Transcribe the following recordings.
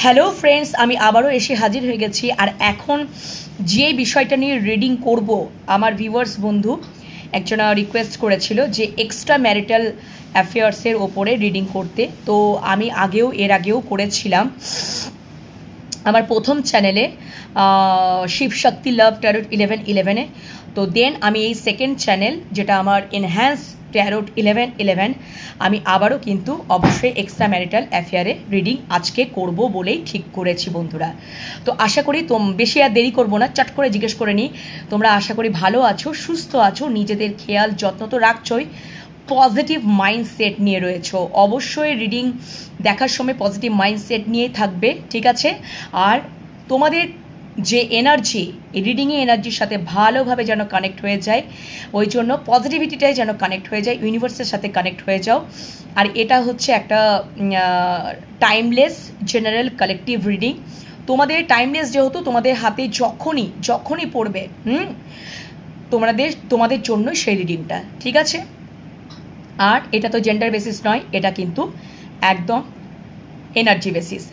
Hello friends, আমি আবারও এসে হাজির হয়ে গেছি। আর এখন যে বিষয়টা নিয়ে রিডিং করব, আমার ভিউয়ার্স বন্ধু একজন রিকোয়েস্ট করেছিল যে এক্সট্রা ম্যারিটাল অ্যাফেয়ার্সের ওপরে রিডিং করতে। তো আমি এর আগেও করেছিলাম আমার প্রথম চ্যানেলে শিবশক্তি লাভ ট্যারোট 1111-এ। তো দেন আমি এই সেকেন্ড চ্যানেল, যেটা আমার এনহ্যান্স ট্যারোট 1111, আমি আবারও কিন্তু অবশ্যই এক্সট্রা ম্যারিটাল অ্যাফেয়ারে রিডিং আজকে করব বলেই ঠিক করেছি বন্ধুরা। তো আশা করি বেশি আর দেরি করব না, চট করে জিজ্ঞেস করে নিই, তোমরা আশা করি ভালো আছো, সুস্থ আছো, নিজেদের খেয়াল যত্ন তো রাখছোই, পজিটিভ মাইন্ডসেট নিয়ে রয়েছো। অবশ্যই রিডিং দেখার সময় পজিটিভ মাইন্ডসেট নিয়েই থাকবে, ঠিক আছে? আর তোমাদের যে এনার্জি, এই রিডিংয়ে এনার্জির সাথে ভালোভাবে যেন কানেক্ট হয়ে যায়, ওই জন্য পজিটিভিটিটাই যেন কানেক্ট হয়ে যায়, ইউনিভার্সের সাথে কানেক্ট হয়ে যাও। আর এটা হচ্ছে একটা টাইমলেস জেনারেল কালেকটিভ রিডিং। তোমাদের টাইমলেস যেহেতু, তোমাদের হাতে যখনই পড়বে তোমাদের জন্যই সেই রিডিংটা, ঠিক আছে? আর এটা তো জেন্ডার বেসিস নয়, এটা কিন্তু একদম এনার্জি বেসিস।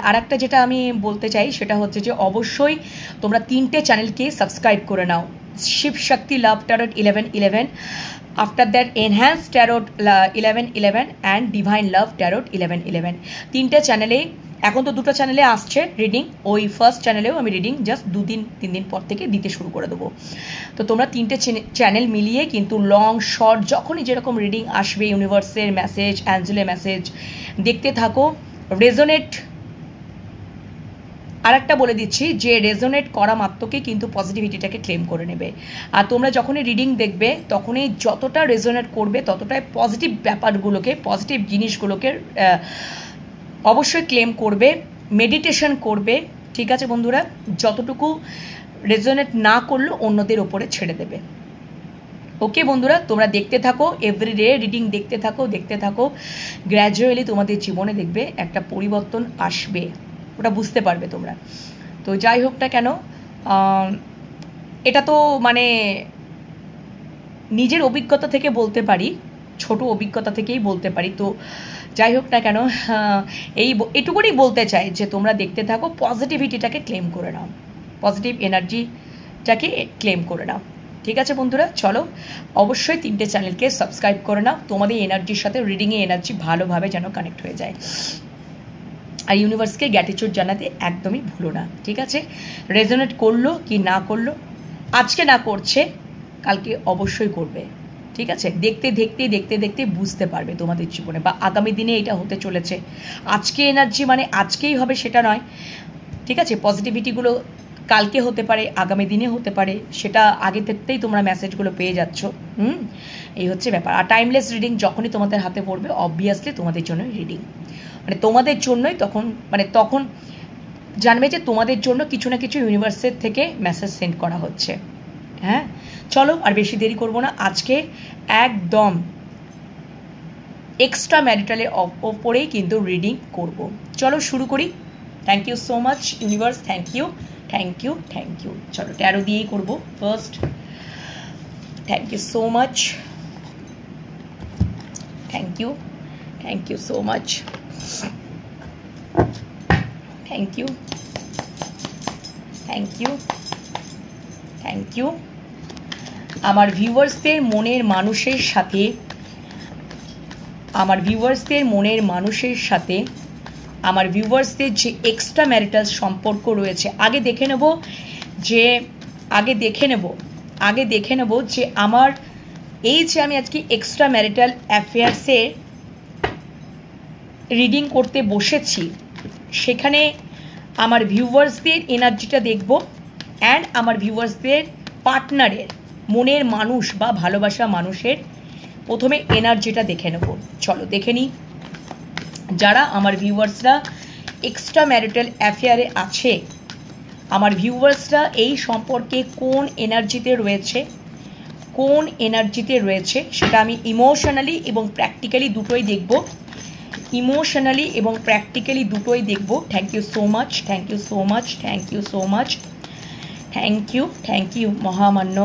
আর একটা যেটা আমি বলতে চাই সেটা হচ্ছে যে অবশ্যই তোমরা 3টে চ্যানেলকে সাবস্ক্রাইব করে নাও। Shivshakti love tarot 1111, after that enhance tarot 1111 and divine love tarot 1111। 3টে চ্যানেলে, এখন তো 2টো চ্যানেলে আসছে রিডিং, ওই ফার্স্ট চ্যানেলেও আমি রিডিং জাস্ট 2-3 দিন পর থেকে দিতে শুরু করে দেবো। তো তোমরা 3টে চ্যানেল মিলিয়ে কিন্তু লং শর্ট যখনই যেরকম রিডিং আসবে, ইউনিভার্সের মেসেজ, অ্যাঞ্জেলের মেসেজ দেখতে থাকো। রেজোনেট, আর একটা বলে দিচ্ছি যে রেজোনেট করা মাত্রকে কিন্তু পজিটিভিটিটাকে ক্লেম করে নেবে। আর তোমরা যখনই রিডিং দেখবে তখনই যতটা রেজোনেট করবে ততটাই পজিটিভ ব্যাপারগুলোকে, পজিটিভ জিনিসগুলোকে অবশ্যই ক্লেম করবে, মেডিটেশন করবে, ঠিক আছে বন্ধুরা? যতটুকু রেজোনেট না করলেও অন্যদের ওপরে ছেড়ে দেবে। ওকে বন্ধুরা, তোমরা দেখতে থাকো, এভরিডে রিডিং দেখতে থাকো, গ্র্যাজুয়ালি তোমাদের জীবনে দেখবে একটা পরিবর্তন আসবে, ওটা বুঝতে পারবে তোমরা। তো যাই হোক না কেন, এটা তো মানে নিজের অভিজ্ঞতা থেকে বলতে পারি, ছোট অভিজ্ঞতা থেকেই বলতে পারি। তো যাই হোক না কেন, এটুকুনি বলতে চাই যে তোমরা দেখতে থাকো, পজিটিভিটিটাকে ক্লেম করে নাও, পজিটিভ এনার্জিটাকে ক্লেম করে নাও, ঠিক আছে বন্ধুরা? চলো, অবশ্যই 3টে চ্যানেলকে সাবস্ক্রাইব করে নাও, তোমাদের এনার্জির সাথে রিডিংয়ে এনার্জি ভালোভাবে যেন কানেক্ট হয়ে যায়। আর ইউনিভার্সকে গ্র্যাটিটিউড জানাতে একদমই ভুলো না, ঠিক আছে? রেজোনেট করলো কি না করলো, আজকে না করছে কালকে অবশ্যই করবে, ঠিক আছে? দেখতে বুঝতে পারবে তোমাদের জীবনে, বা আগামী দিনে এটা হতে চলেছে। আজকে এনার্জি মানে আজকেই হবে সেটা নয়, ঠিক আছে? পজিটিভিটিগুলো কালকে হতে পারে, আগামী দিনে হতে পারে, সেটা আগে থাকতেই তোমরা মেসেজগুলো পেয়ে যাচ্ছ। এই হচ্ছে ব্যাপার। আর টাইমলেস রিডিং যখনই তোমাদের হাতে পড়বে, অবভিয়াসলি তোমাদের জন্য রিডিং, মানে তোমাদের জন্যই তখন জানবে যে তোমাদের জন্য কিছু না কিছু ইউনিভার্সের থেকে মেসেজ সেন্ড করা হচ্ছে। হ্যাঁ, চলো আর বেশি দেরি করব না, আজকে একদম এক্সট্রা ম্যারিটালের ওপরেই কিন্তু রিডিং করব। চলো শুরু করি। Thank you so much universe, thank you. চলো ট্যারো দিয়েই করব first. Thank you so much, thank you so much, thank you. আমার ভিউয়ার্সদের মনের মানুষের সাথে, আমার ভিউয়ার্সদের যে এক্সট্রা ম্যারিটাল সম্পর্ক রয়েছে, আগে দেখে নেব যে আমার এই যে আমি আজকে এক্সট্রা ম্যারিটাল অ্যাফেয়ার্সে রিডিং করতে বসেছি, সেখানে আমার ভিউয়ার্সদের এনার্জিটা দেখব, অ্যান্ড আমার ভিউয়ার্সদের পার্টনারের, মনের মানুষ বা ভালোবাসা মানুষের প্রথমে এনার্জিটা দেখে নেব। চলো দেখে নিই, যারা আমার ভিউয়ার্সরা এক্সট্রা ম্যারিটাল অ্যাফেয়ারে আছে, আমার ভিউয়ার্সরা এই সম্পর্কে কোন এনার্জিতে রয়েছে সেটা আমি ইমোশনালি এবং প্র্যাকটিক্যালি দুটোই দেখব। Thank you so much, thank you মহামান্য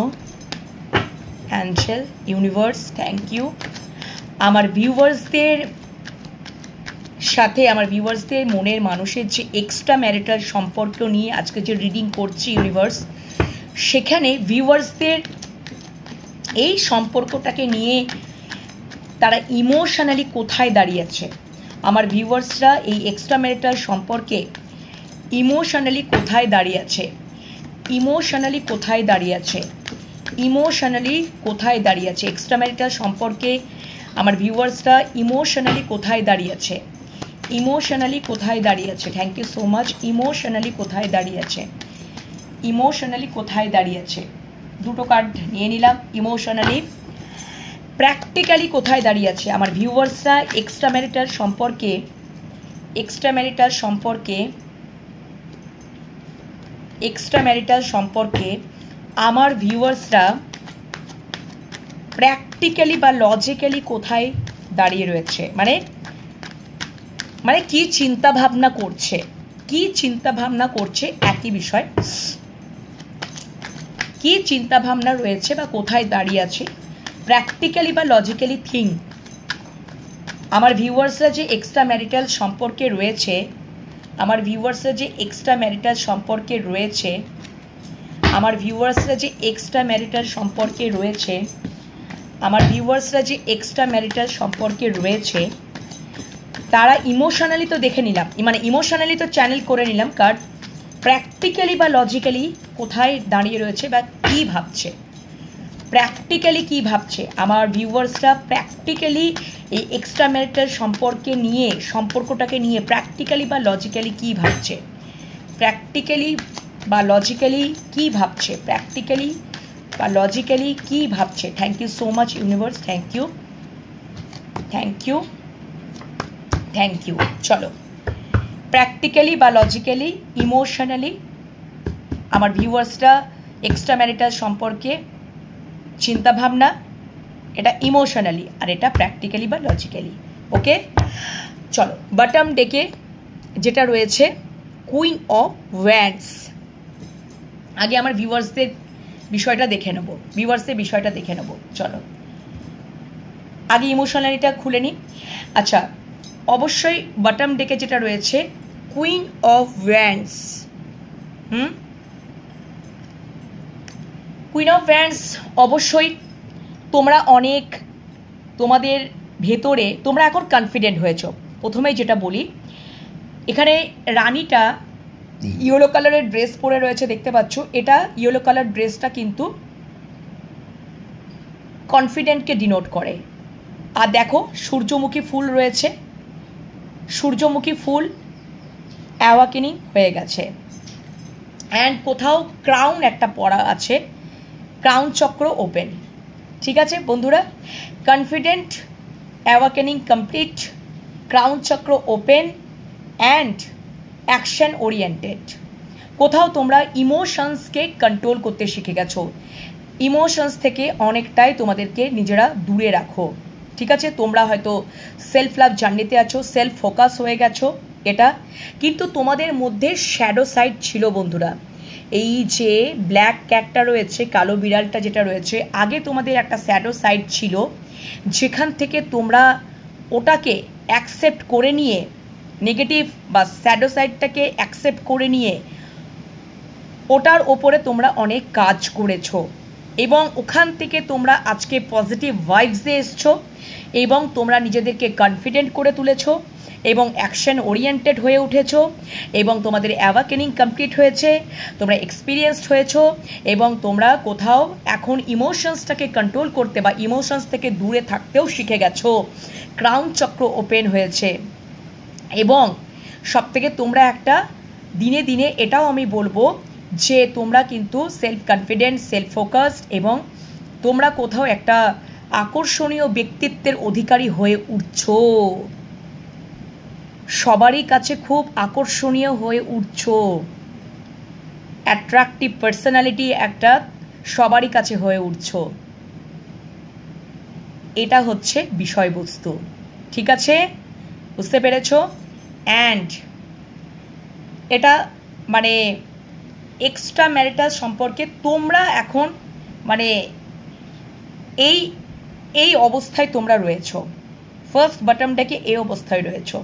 অ্যাঞ্জেল, ইউনিভার্স, থ্যাংক ইউ। আমার ভিউয়ার্সদের সাথে আমার ভিউয়ার্সদের মনের মানুষের যে এক্সট্রা ম্যারিটাল সম্পর্ক নিয়ে আজকে যে রিডিং করছি ইউনিভার্স, সেখানে ভিউয়ার্সদের এই সম্পর্কটাকে নিয়ে তারা ইমোশনালি কোথায় দাঁড়িয়েছে, আমার ভিউয়ার্সরা এই এক্সট্রা ম্যারিটাল সম্পর্কে ইমোশনালি কোথায় দাঁড়িয়েছে, ইমোশনালি কোথায় দাঁড়িয়েছে, ইমোশনালি কোথায় দাঁড়িয়েছে, এক্সট্রা ম্যারিটাল সম্পর্কে আমার ভিউয়ার্সরা ইমোশনালি কোথায় দাঁড়িয়েছে, ইমোশনালি কোথায় দাঁড়িয়েছে। Thank you so much. Emotionally কোথায় দাঁড়িয়েছে, ইমোশনালি কোথায় দাঁড়িয়েছে, দুটো কার্ড নিয়ে নিলাম। ইমোশনালি, প্র্যাকটিক্যালি কোথায় দাঁড়িয়েছে আমার ভিউয়ার্সরা এক্সট্রা ম্যারিটাল সম্পর্কে, এক্সট্রা ম্যারিটাল সম্পর্কে, এক্সট্রা ম্যারিটাল সম্পর্কে আমার ভিউয়ার্সরা প্র্যাকটিক্যালি বা লজিক্যালি কোথায় দাঁড়িয়ে রয়েছে, মানে মানে কি চিন্তা ভাবনা করছে, কি চিন্তা ভাবনা করছে, একই বিষয়, কি চিন্তা ভাবনা রয়েছে বা কোথায় দাঁড়িয়ে আছে প্র্যাকটিক্যালি বা লজিক্যালি থিঙ্ক। আমার ভিউয়ার্সরা যে এক্সট্রা ম্যারিটাল সম্পর্কে রয়েছে, আমার ভিউয়ার্সরা যে এক্সট্রা ম্যারিটাল সম্পর্কে রয়েছে, আমার ভিউয়ার্সরা যে এক্সট্রা ম্যারিটাল সম্পর্কে রয়েছে, আমার ভিউয়ার্সরা যে এক্সট্রা ম্যারিটাল সম্পর্কে রয়েছে, তারা ইমোশনালি তো দেখে নিলাম, মানে ইমোশনালি তো চ্যানেল করে নিলাম কার্ড, প্র্যাকটিক্যালি বা লজিক্যালি কোথায় দাঁড়িয়ে রয়েছে বা কী ভাবছে, প্র্যাকটিক্যালি কী ভাবছে আমার ভিউয়ার্সরা, প্র্যাকটিক্যালি এই এক্সট্রা ম্যারিটাল সম্পর্কে নিয়ে, সম্পর্কটাকে নিয়ে প্র্যাকটিক্যালি বা লজিক্যালি কী ভাবছে, প্র্যাকটিক্যালি বা লজিক্যালি কী ভাবছে, প্র্যাকটিক্যালি বা লজিক্যালি কী ভাবছে। Thank you so much universe, thank you, thank you, thank you. চলো, প্র্যাকটিক্যালি বা লজিক্যালি, ইমোশনালি আমার ভিউয়ার্সরা এক্সট্রা ম্যারিটাল সম্পর্কে চিন্তাভাবনা, এটা ইমোশনালি আর এটা প্র্যাকটিক্যালি বা লজিক্যালি। ওকে, চলো বটম ডেকে যেটা রয়েছে কুইন অফ ওয়ান্ডস, আগে আমার ভিউয়ার্সদের বিষয়টা দেখে নেবো, ভিউয়ার্সদের বিষয়টা দেখে নেবো। চলো আগে ইমোশনালিটা খুলে নিই। আচ্ছা, অবশ্যই বটম ডেকে যেটা রয়েছে queen of wands, queen of wands, অবশ্যই তোমরা অনেক, তোমাদের ভেতরে তোমরা এখন কনফিডেন্ট হয়েছো। প্রথমেই যেটা বলি, এখানে রানীটা ইয়েলো কালারের ড্রেস পরে রয়েছে, দেখতে পাচ্ছ, এটা ইয়েলো কালার ড্রেসটা কিন্তু কনফিডেন্টকে ডিনোট করে। আর দেখো সূর্যমুখী ফুল রয়েছে, সূর্যমুখী ফুল অ্যাওয়াকেনিং হয়ে গেছে, অ্যান্ড কোথাও ক্রাউন একটা পড়া আছে, ক্রাউন চক্র ওপেন। ঠিক আছে বন্ধুরা, কনফিডেন্ট, অ্যাওয়াকেনিং কমপ্লিট, ক্রাউন চক্র ওপেন অ্যান্ড অ্যাকশন ওরিয়েন্টেড। কোথাও তোমরা ইমোশনসকে কন্ট্রোল করতে শিখে গেছো, ইমোশনস থেকে অনেকটাই তোমাদেরকে নিজেরা দূরে রাখো। ঠিক আছে, তোমরা হয়তো সেলফ লাভ জার্নিতে আছো, সেলফ ফোকাস হয়ে গেছো, এটা কিন্তু তোমাদের মধ্যে শ্যাডো সাইড ছিল বন্ধুরা। এই যে ব্ল্যাক ক্যাটটা রয়েছে, কালো বিড়ালটা যেটা রয়েছে, আগে তোমাদের একটা শ্যাডো সাইড ছিল, যেখান থেকে তোমরা ওটাকে অ্যাকসেপ্ট করে নিয়ে, নেগেটিভ বা শ্যাডো সাইডটাকে অ্যাকসেপ্ট করে নিয়ে ওটার ওপরে তোমরা অনেক কাজ করেছো, এবং ওখান থেকে তোমরা আজকে পজিটিভ ভাইবসে এসছো, এবং তোমরা নিজেদেরকে কনফিডেন্ট করে তুলেছো, এবং অ্যাকশন ওরিয়েন্টেড হয়ে উঠেছো, এবং তোমাদের অ্যাওয়াকেনিং কমপ্লিট হয়েছে, তোমরা এক্সপিরিয়েন্সড হয়েছো, এবং তোমরা কোথাও এখন ইমোশনসটাকে কন্ট্রোল করতে বা ইমোশনস থেকে দূরে থাকতেও শিখে গেছো, ক্রাউন চক্র ওপেন হয়েছে। এবং সবথেকে তোমরা একটা দিনে দিনে এটাও আমি বলবো যে তোমরা কিন্তু সেলফ কনফিডেন্ট, সেলফ ফোকাসড, এবং তোমরা কোথাও একটা আকর্ষণীয় ব্যক্তিত্বের অধিকারী হয়ে উঠছো, সবারই কাছে খুব আকর্ষণীয় হয়ে উঠছো, অ্যাট্রাকটিভ পার্সোনালিটি একটা সবারই কাছে হয়ে উঠছো, এটা হচ্ছে বিষয়বস্তু। ঠিক আছে, বুঝতে পেরেছো? অ্যান্ড এটা মানে এক্সট্রা ম্যারিটাল সম্পর্কে তোমরা এখন মানে এই এই অবস্থায় তোমরা রয়েছো, ফার্স্ট বটমটাকে এই অবস্থায় রয়েছো।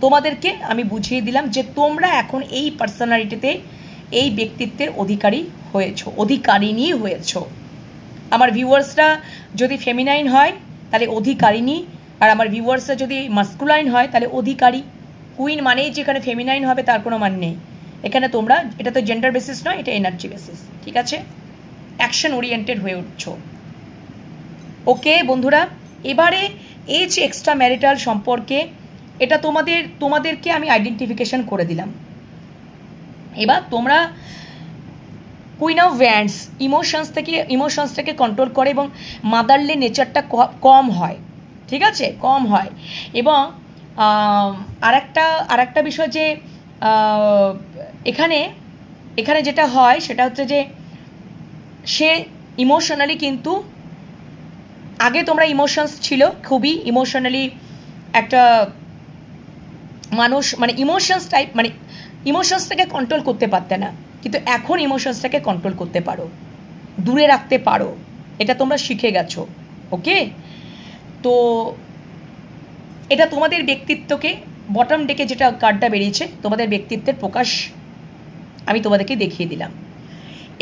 তোমাদেরকে আমি বুঝিয়ে দিলাম যে তোমরা এখন এই পার্সোনালিটিতে, এই ব্যক্তিত্বের অধিকারিণী হয়েছো। আমার ভিউয়ার্সরা যদি ফেমিনাইন হয় তাহলে অধিকারিণী, আর আমার ভিউয়ার্সরা যদি মাস্কুলাইন হয় তাহলে অধিকারী। কুইন মানেই যেখানে ফেমিনাইন হবে তার কোনো মান নেই। এখানে তোমরা, এটা তো জেন্ডার বেসিস নয়, এটা এনার্জি বেসিস, ঠিক আছে? অ্যাকশন ওরিয়েন্টেড হয়ে উঠছো। ওকে বন্ধুরা, এবারে এই যে এক্সট্রা ম্যারিটাল সম্পর্কে, এটা তোমাদেরকে আমি আইডেন্টিফিকেশন করে দিলাম। এবার তোমরা কুইন অফ ওয়ান্ডস ইমোশনসটাকে কন্ট্রোল করে এবং মাদারলি নেচারটা কম হয়, ঠিক আছে? কম হয়। এবং আরেকটা বিষয় যে এখানে যেটা হয় সেটা হচ্ছে যে সে ইমোশনালি, কিন্তু আগে তোমরা ইমোশনস ছিল, খুবই ইমোশনালি একটা মানুষ, মানে ইমোশনসটাকে কন্ট্রোল করতে পারতে না, কিন্তু এখন ইমোশনসটাকে কন্ট্রোল করতে পারো, দূরে রাখতে পারো, এটা তোমরা শিখে গেছো। ওকে, তো এটা তোমাদের ব্যক্তিত্বকে, বটম ডেকে যেটা কার্ডটা বেরিয়েছে, তোমাদের ব্যক্তিত্বের প্রকাশ আমি তোমাদেরকে দেখিয়ে দিলাম।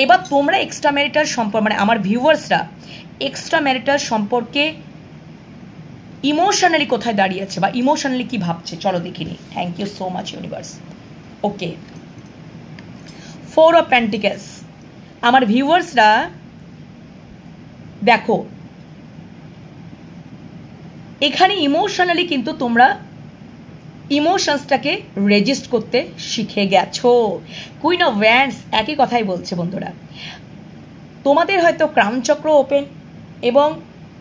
এবার তোমরা এক্সট্রা ম্যারিটাল সম্পর্ক, মানে আমার ভিউয়ার্সরা এক্সট্রা ম্যারিটাল সম্পর্কে ইমোশনালি কোথায় দাঁড়িয়েছে বা ইমোশনালি কি ভাবছে, চলো দেখিনি। Thank you so much universe. Okay, 4 of pentacles. আমার ভিউয়ার্সরা দেখো, এখানে ইমোশনালি কিন্তু তোমরা ইমোশনসটাকে রেজিস্ট করতে শিখে গেছো। কুইন অফ ওয়ান্ডস একই কথাই বলছে বন্ধুরা। তোমাদের হয়তো ক্রাউন চক্র ওপেন এবং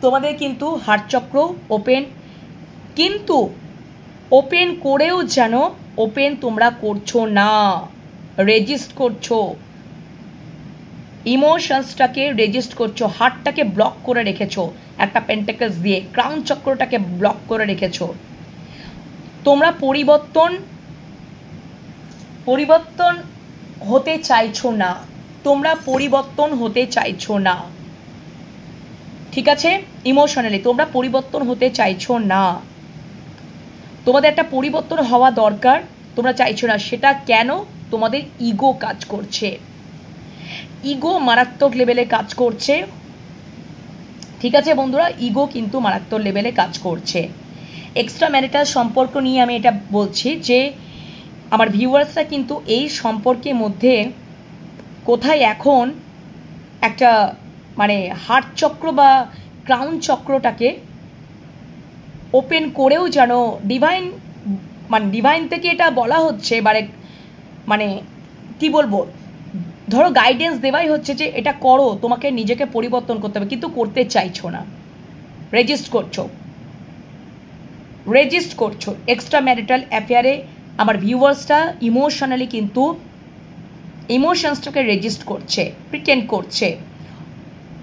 তোমাদের কিন্তু হার্ট চক্র ওপেন, কিন্তু ওপেন করেও যেন ওপেন তোমরা করছো না, রেজিস্ট করছো, ইমোশনসটাকে রেজিস্ট করছো, হার্টটাকে ব্লক করে রেখেছো একটা পেন্টাকলস দিয়ে, ক্রাউন চক্রটাকে ব্লক করে রেখেছো। তোমরা পরিবর্তন হতে চাইছো না, তোমরা পরিবর্তন হতে চাইছো না, ঠিক আছে? ইমোশনালি তোমরা পরিবর্তন হতে চাইছো না, তোমাদের একটা পরিবর্তন হওয়া দরকার, তোমরা চাইছো না। সেটা কেন? তোমাদের ইগো কাজ করছে, ইগো মারাত্মক লেভেলে কাজ করছে, ঠিক আছে বন্ধুরা? ইগো কিন্তু মারাত্মক লেভেলে কাজ করছে। এক্সট্রা ম্যারিটাল সম্পর্ক নিয়ে আমি এটা বলছি যে আমার ভিউয়ার্সরা কিন্তু এই সম্পর্কের মধ্যে কোথায় এখন একটা, মানে হার্ট চক্র বা ক্রাউন চক্রটাকে ওপেন করেও যেন ডিভাইন থেকে এটা বলা হচ্ছে, মানে কি বলবো, ধরো গাইডেন্স দেওয়াই হচ্ছে যে এটা করো, তোমাকে নিজেকে পরিবর্তন করতে হবে, কিন্তু করতে চাইছো না, রেজিস্ট করছো। এক্সট্রা ম্যারিটাল অ্যাফেয়ারে আমার ভিউয়ার্সটা ইমোশনালি কিন্তু ইমোশনসটাকে রেজিস্ট করছে, প্রিটেন্ড করছে,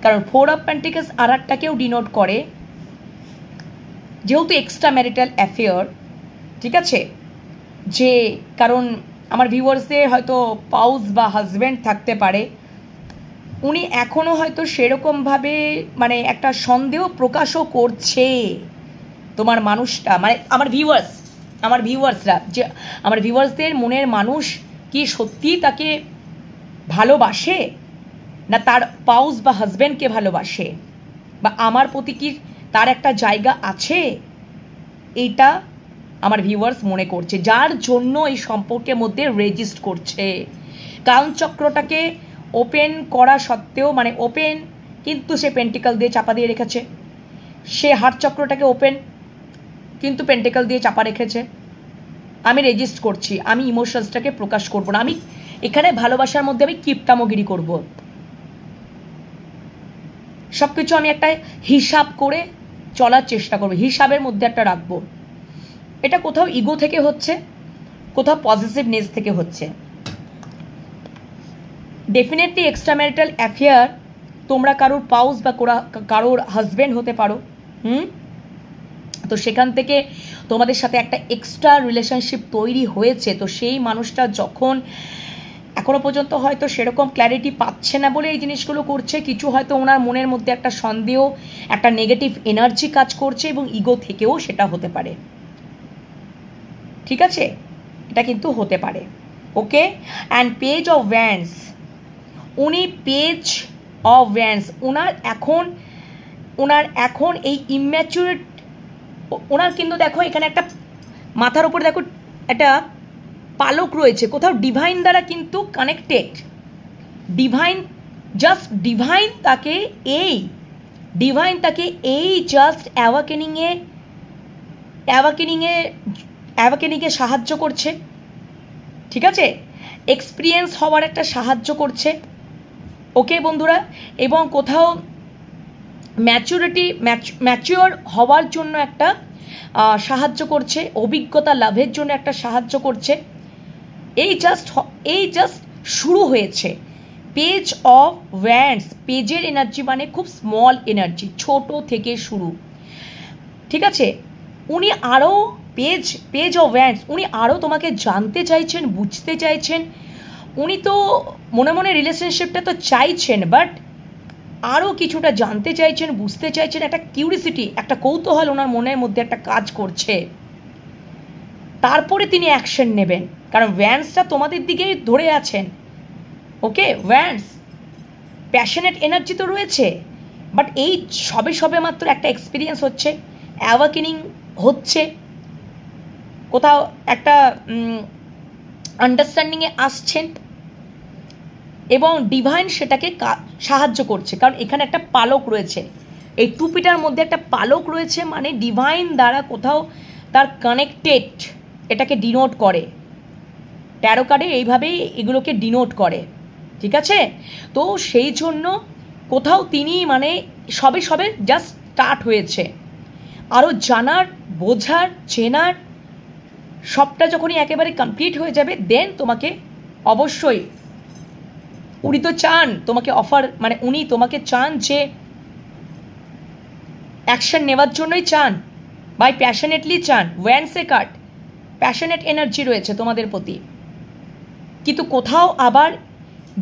কারণ 4 অফ পেন্টিকলস আর একটাকেও ডিনোট করে, যেহেতু এক্সট্রা ম্যারিটাল অ্যাফেয়ার, ঠিক আছে? যে কারণ আমার ভিউয়ার্সদের হয়তো পাউস বা হাজব্যান্ড থাকতে পারে, উনি এখনও হয়তো সেরকমভাবে মানে একটা সন্দেহ প্রকাশও করছে তোমার মানুষটা, মানে আমার ভিউয়ার্সরা, যে আমার ভিউয়ার্সদের মনের মানুষ কি সত্যি তাকে ভালোবাসে, না তার পাউস বা হাজব্যান্ডকে ভালোবাসে, বা আমার প্রতি কি তার একটা জায়গা আছে, এইটা আমার ভিউয়ার্স মনে করছে, যার জন্য এই সম্পর্কের মধ্যে রেজিস্ট করছে। ক্রাউন চক্রটাকে ওপেন করা সত্ত্বেও, মানে ওপেন কিন্তু সে পেন্টিকল দিয়ে চাপা দিয়ে রেখেছে, সে হার্ট চক্রটাকে ওপেন কিন্তু পেন্টিকল দিয়ে চাপা রেখেছে। আমি রেজিস্ট করছি, আমি ইমোশনসটাকে প্রকাশ করব না, আমি এখানে ভালোবাসার মধ্যে আমি কিপটামগিরি করব, সব কিছু আমি একটা হিসাব করে চলার চেষ্টা করব, হিসাবের মধ্যে একটা রাখবো। এটা কোথাও ইগো থেকে হচ্ছে, কোথাও পজিটিভনেস থেকে হচ্ছে। ডেফিনেটলি এক্সট্রা ম্যারিটাল অ্যাফেয়ার, তোমরা কারোর পাউস বা কারোর হাজব্যান্ড হতে পারো, তো সেখান থেকে তোমাদের সাথে একটা এক্সট্রা রিলেশনশিপ তৈরি হয়েছে। তো সেই মানুষটা যখন এখনো পর্যন্ত হয়তো সেরকম ক্ল্যারিটি পাচ্ছে না বলে এই জিনিসগুলো করছে, কিছু হয়তো ওনার মনের মধ্যে একটা সন্দেহ, একটা নেগেটিভ এনার্জি কাজ করছে, এবং ইগো থেকেও সেটা হতে পারে। ঠিক আছে, এটা কিন্তু হতে পারে। ওকে, অ্যান্ড পেজ অফ ভ্যান্স, উনি পেজ অফ ভ্যান্স, ওনার এখন এই ইম্যাচুরেট, ওনার কিন্তু দেখো এখানে একটা মাথার উপর দেখো একটা পালক রয়েছে, কোথাও ডিভাইন দ্বারা কিন্তু কানেক্টেড। ডিভাইন তাকে এই জাস্ট অ্যাওয়াকেনিংয়ে সাহায্য করছে, ঠিক আছে, এক্সপিরিয়েন্স হওয়ার একটা সাহায্য করছে। ওকে বন্ধুরা, এবং কোথাও ম্যাচিওর হওয়ার জন্য একটা সাহায্য করছে, অভিজ্ঞতা লাভের জন্য একটা সাহায্য করছে। এই জাস্ট শুরু হয়েছে। পেজ অফ ভ্যান্স, পেজের এনার্জি মানে খুব স্মল এনার্জি, ছোট থেকে শুরু, ঠিক আছে। উনি আরও পেজ অফ ভ্যান্স, উনি আরও তোমাকে জানতে চাইছেন, বুঝতে চাইছেন। উনি তো মনে মনে রিলেশনশিপটা তো চাইছেন, বাট আরও কিছুটা জানতে চাইছেন, বুঝতে চাইছেন। একটা কিউরিসিটি, একটা কৌতূহল ওনার মনের মধ্যে একটা কাজ করছে। তারপরে তিনি অ্যাকশন নেবেন, কারণ ভ্যান্সটা তোমাদের দিকেই ধরে আছেন। ওকে, ভ্যান্স প্যাশনেট এনার্জি তো রয়েছে, বাট এই সবে মাত্র একটা এক্সপিরিয়েন্স হচ্ছে, অ্যাওয়াকেনিং হচ্ছে, কোথাও একটা আন্ডারস্ট্যান্ডিংয়ে আসছেন, এবং ডিভাইন সেটাকে সাহায্য করছে। কারণ এখানে একটা পালক রয়েছে, এই টুপিটার মধ্যে একটা পালক রয়েছে, মানে ডিভাইন দ্বারা কোথাও তার কানেক্টেড, এটাকে ডিনোট করে। ট্যারো কার্ডে এইভাবেই এগুলোকে ডিনোট করে, ঠিক আছে। তো সেই জন্য কোথাও তিনি মানে সবে জাস্ট স্টার্ট হয়েছে। আরও জানার, বোঝার, চেনার সবটা যখনই একেবারে কমপ্লিট হয়ে যাবে, দেন তোমাকে অবশ্যই উনি তো চান তোমাকে অফার, মানে উনি তোমাকে চান যে অ্যাকশন নেওয়ার জন্যই চান, বাই প্যাশনেটলি চান। ওয়ান্সে কার্ড, প্যাশনেট এনার্জি রয়েছে তোমাদের প্রতি, কিন্তু কোথাও আবার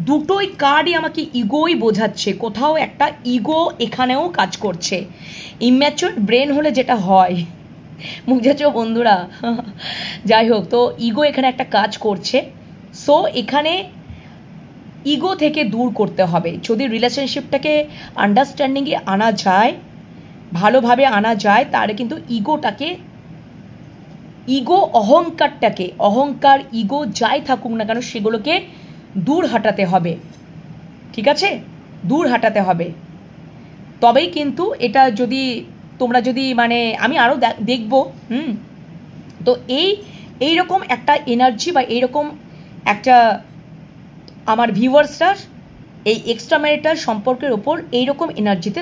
দুটোই কার্ডই আমাকে ইগোই বোঝাচ্ছে, কোথাও একটা ইগো এখানেও কাজ করছে। ইম্যাচুর ব্রেন হলে যেটা হয়, বুঝেছো বন্ধুরা, যাই হোক, তো ইগো এখানে একটা কাজ করছে। সো এখানে ইগো থেকে দূর করতে হবে। যদি রিলেশনশিপটাকে আন্ডারস্ট্যান্ডিংয়ে আনা যায়, ভালোভাবে আনা যায়, তাহলে কিন্তু অহংকার, ইগো যাই থাকুক না কেন, সেগুলোকে দূর হাঁটাতে হবে, ঠিক আছে, দূর হাঁটাতে হবে। তবেই কিন্তু এটা তোমরা যদি মানে আমি আরও দেখবো। তো এইরকম একটা এনার্জি বা এইরকম একটা আমার ভিউয়ার্সরা এই এক্সট্রা ম্যারিটাল সম্পর্কের ওপর এইরকম এনার্জিতে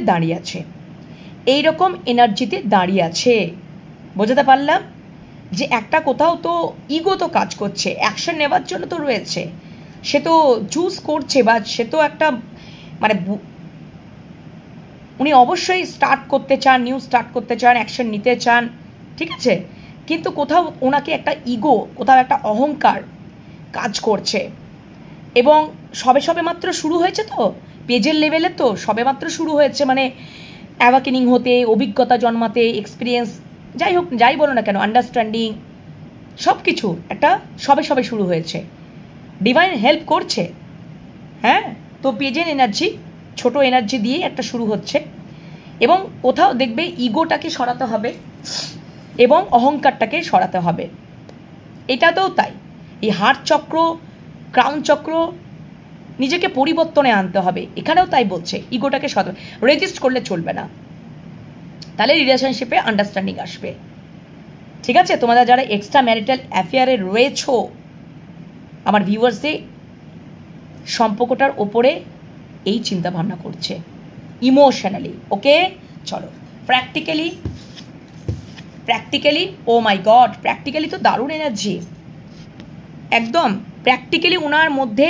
দাঁড়িয়ে আছে। বোঝাতে পারলাম যে একটা কোথাও তো ইগো তো কাজ করছে, অ্যাকশন নেওয়ার জন্য তো রয়েছে, সে তো চুজ করছে, বা সে তো একটা মানে উনি অবশ্যই নিউ স্টার্ট করতে চান, অ্যাকশন নিতে চান, ঠিক আছে। কিন্তু কোথাও ওনাকে একটা ইগো, কোথাও একটা অহংকার কাজ করছে, এবং সবে মাত্র শুরু হয়েছে, তো পেজের লেভেলে তো সবে মাত্র শুরু হয়েছে, মানে অ্যাওয়াকেনিং হতে, অভিজ্ঞতা জন্মাতে, এক্সপিরিয়েন্স, যাই হোক, যাই বলো না কেন, আন্ডারস্ট্যান্ডিং সব কিছু একটা সবে শুরু হয়েছে। ডিভাইন হেল্প করছে, হ্যাঁ। তো পেজের এনার্জি, ছোট এনার্জি দিয়ে একটা শুরু হচ্ছে, এবং কোথাও দেখবে ইগোটাকে সরাতে হবে এবং অহংকারটাকে সরাতে হবে। এটাতেও তাই, এই হার্ট চক্র, ক্রাউন চক্র, নিজেকে পরিবর্তনে আনতে হবে, এখানেও তাই বলছে, ইগোটাকে সরাতে, রেজিস্ট করলে চলবে না, তাহলে রিলেশনশিপে আন্ডারস্ট্যান্ডিং আসবে, ঠিক আছে। তোমরা যারা এক্সট্রা ম্যারিটাল অ্যাফেয়ারে রয়েছো, আমার ভিউয়ার্সে সম্পর্কটার ওপরে এই চিন্তা ভাবনা করছে ইমোশনালি। ওকে, চলো practically O my god, practically তো দারুণ এনার্জি, একদম প্র্যাকটিক্যালি ওনার মধ্যে,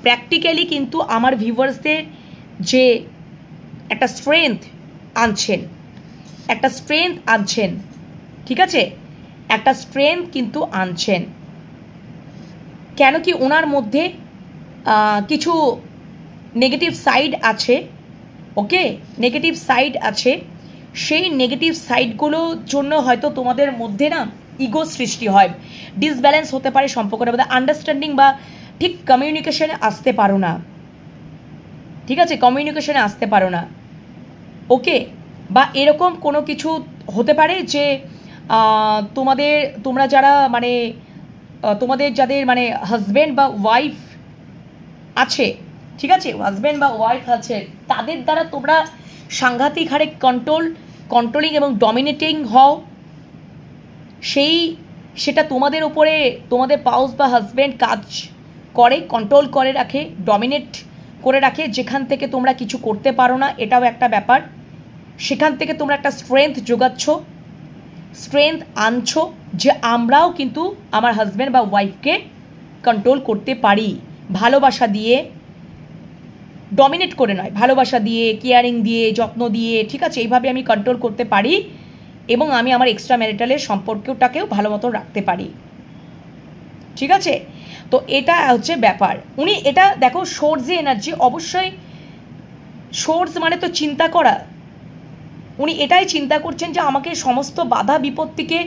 প্র্যাকটিক্যালি কিন্তু আমার ভিউয়ার্সদের যে একটা স্ট্রেংথ আনছেন, ঠিক আছে, একটা স্ট্রেংথ কিন্তু আনছেন। কেন কি ওনার মধ্যে কিছু নেগেটিভ সাইড আছে, ওকে, নেগেটিভ সাইড আছে, সেই নেগেটিভ সাইডগুলোর জন্য হয়তো তোমাদের মধ্যে না ইগো সৃষ্টি হয়, ডিসব্যালেন্স হতে পারে সম্পর্কের মধ্যে, আন্ডারস্ট্যান্ডিং বা ঠিক কমিউনিকেশনে আসতে পারো না, ঠিক আছে, কমিউনিকেশনে আসতে পারো না। ওকে, বা এরকম কোনো কিছু হতে পারে যে তোমরা যারা মানে তোমাদের যাদের মানে হাজব্যান্ড বা ওয়াইফ আছে, ঠিক আছে, হাজব্যান্ড বা ওয়াইফ আছে, তাদের দ্বারা তোমরা সাংঘাতিক হারে কন্ট্রোলিং এবং ডমিনেটিং হও, সেটা তোমাদের উপরে তোমাদের পাউস বা হাজব্যান্ড কাজ করে, কন্ট্রোল করে রাখে, ডমিনেট করে রাখে, যেখান থেকে তোমরা কিছু করতে পারো না, এটাও একটা ব্যাপার। সেখান থেকে তোমরা একটা স্ট্রেংথ যোগাচ্ছ, স্ট্রেংথ আনছো যে আমরাও কিন্তু আমার হাজব্যান্ড বা ওয়াইফকে কন্ট্রোল করতে পারি, ভালোবাসা দিয়ে, ডমিনেট করে নয়, ভালোবাসা দিয়ে, কেয়ারিং দিয়ে, যত্ন দিয়ে, ঠিক আছে, এইভাবে আমি কন্ট্রোল করতে পারি এবং আমি আমার এক্সট্রা ম্যারিটালের সম্পর্কটাকেও ভালো মতো রাখতে পারি, ঠিক আছে। তো এটা হচ্ছে ব্যাপার। উনি এটা দেখো সোর্সে এনার্জি, অবশ্যই সোর্স মানে তো চিন্তা করা, উনি এটাই চিন্তা করছেন যে আমাকে সমস্ত বাধা বিপত্তিকে,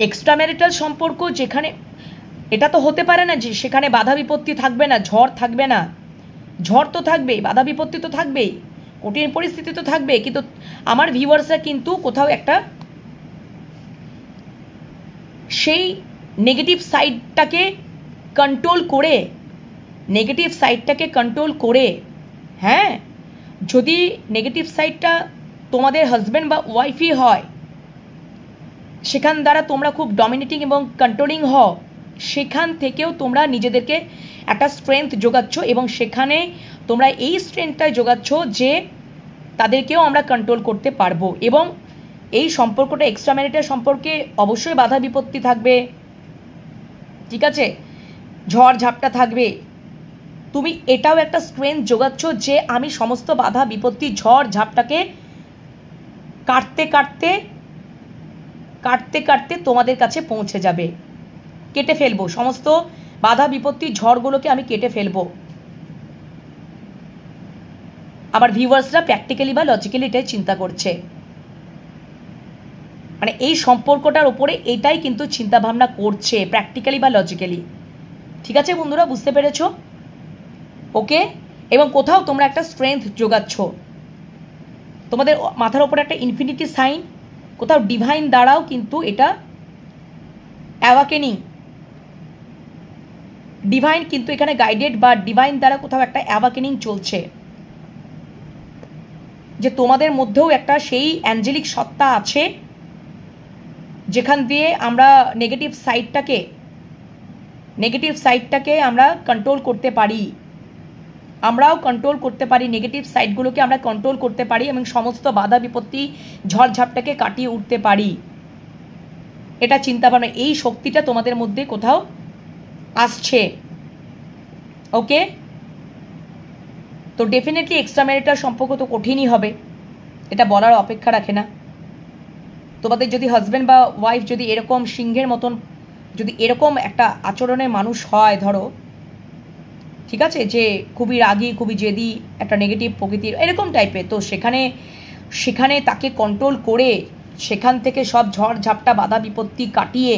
এক্সট্রা ম্যারিটাল সম্পর্ক যেখানে, এটা তো হতে পারে না যে সেখানে বাধা বিপত্তি থাকবে না, ঝড় থাকবে না, ঝড় তো থাকবেই, বাধা বিপত্তি তো থাকবেই, কঠিন পরিস্থিতি তো থাকবেই, কিন্তু আমার ভিউয়ার্সরা কিন্তু কোথাও একটা সেই নেগেটিভ সাইডটাকে কন্ট্রোল করে, হ্যাঁ, যদি নেগেটিভ সাইডটা তোমাদের হাজব্যান্ড বা ওয়াইফই হয়, সেখান দ্বারা তোমরা খুব ডমিনেটিং এবং কন্ট্রোলিং হও, সেখান থেকেও তোমরা নিজেদেরকে একটা স্ট্রেংথ যোগাচ্ছ এবং সেখানে তোমরা এই স্ট্রেংথটাই যোগাচ্ছ যে তাদেরকেও আমরা কন্ট্রোল করতে পারবো। এবং এই সম্পর্কটা এক্সট্রা ম্যারিটাল সম্পর্কে অবশ্যই বাধা বিপত্তি থাকবে, ঠিক আছে, ঝড় ঝাপটা থাকবে, তুমি এটাও একটা স্ট্রেংথ যোগাচ্ছ যে আমি সমস্ত বাধা বিপত্তি, ঝড় ঝাপটাকে কাটতে কাটতে তোমাদের কাছে পৌঁছে যাবে, কেটে ফেলবো, সমস্ত বাধা বিপত্তি ঝড়গুলোকে আমি কেটে ফেলবো। আমার ভিউয়ার্সরা প্র্যাকটিক্যালি বা লজিক্যালি এটাই চিন্তা করছে, মানে এই সম্পর্কটার উপরে এটাই কিন্তু চিন্তা ভাবনা করছে প্র্যাকটিক্যালি বা লজিক্যালি, ঠিক আছে বন্ধুরা, বুঝতে পেরেছ? ওকে, এবং কোথাও তোমরা একটা স্ট্রেংথ যোগাচ্ছ, তোমাদের মাথার উপরে একটা ইনফিনিটি সাইন, কোথাও ডিভাইন দ্বারাও কিন্তু এটা অ্যাওয়াকেনিং, ডিভাইন কিন্তু এখানে গাইডেড বা ডিভাইন দ্বারা কোথাও একটা অ্যাওয়াকেনিং চলছে, যে তোমাদের মধ্যেও একটা সেই অ্যাঞ্জেলিক সত্তা আছে যেখান দিয়ে আমরা নেগেটিভ সাইডটাকে আমরা কন্ট্রোল করতে পারি, আমরাও কন্ট্রোল করতে পারি, নেগেটিভ সাইডগুলোকে আমরা কন্ট্রোল করতে পারি এবং সমস্ত বাধা বিপত্তি ঝড়ঝাপটাকে কাটিয়ে উঠতে পারি, এটা চিন্তা ভাবনা, এই শক্তিটা তোমাদের মধ্যে কোথাও আসছে। ওকে, তো ডেফিনেটলি এক্সট্রা ম্যারিটাল সম্পর্ক তো কঠিনই হবে, এটা বলার অপেক্ষা রাখে না। তোমাদের যদি হাজব্যান্ড বা ওয়াইফ যদি এরকম সিংহের মতন যদি এরকম একটা আচরণের মানুষ হয়, ধরো, ঠিক আছে, যে খুবই রাগী, খুবই জেদি, একটা নেগেটিভ প্রকৃতির এরকম টাইপের, তো সেখানে তাকে কন্ট্রোল করে সেখান থেকে সব ঝড় ঝাপটা বাধা বিপত্তি কাটিয়ে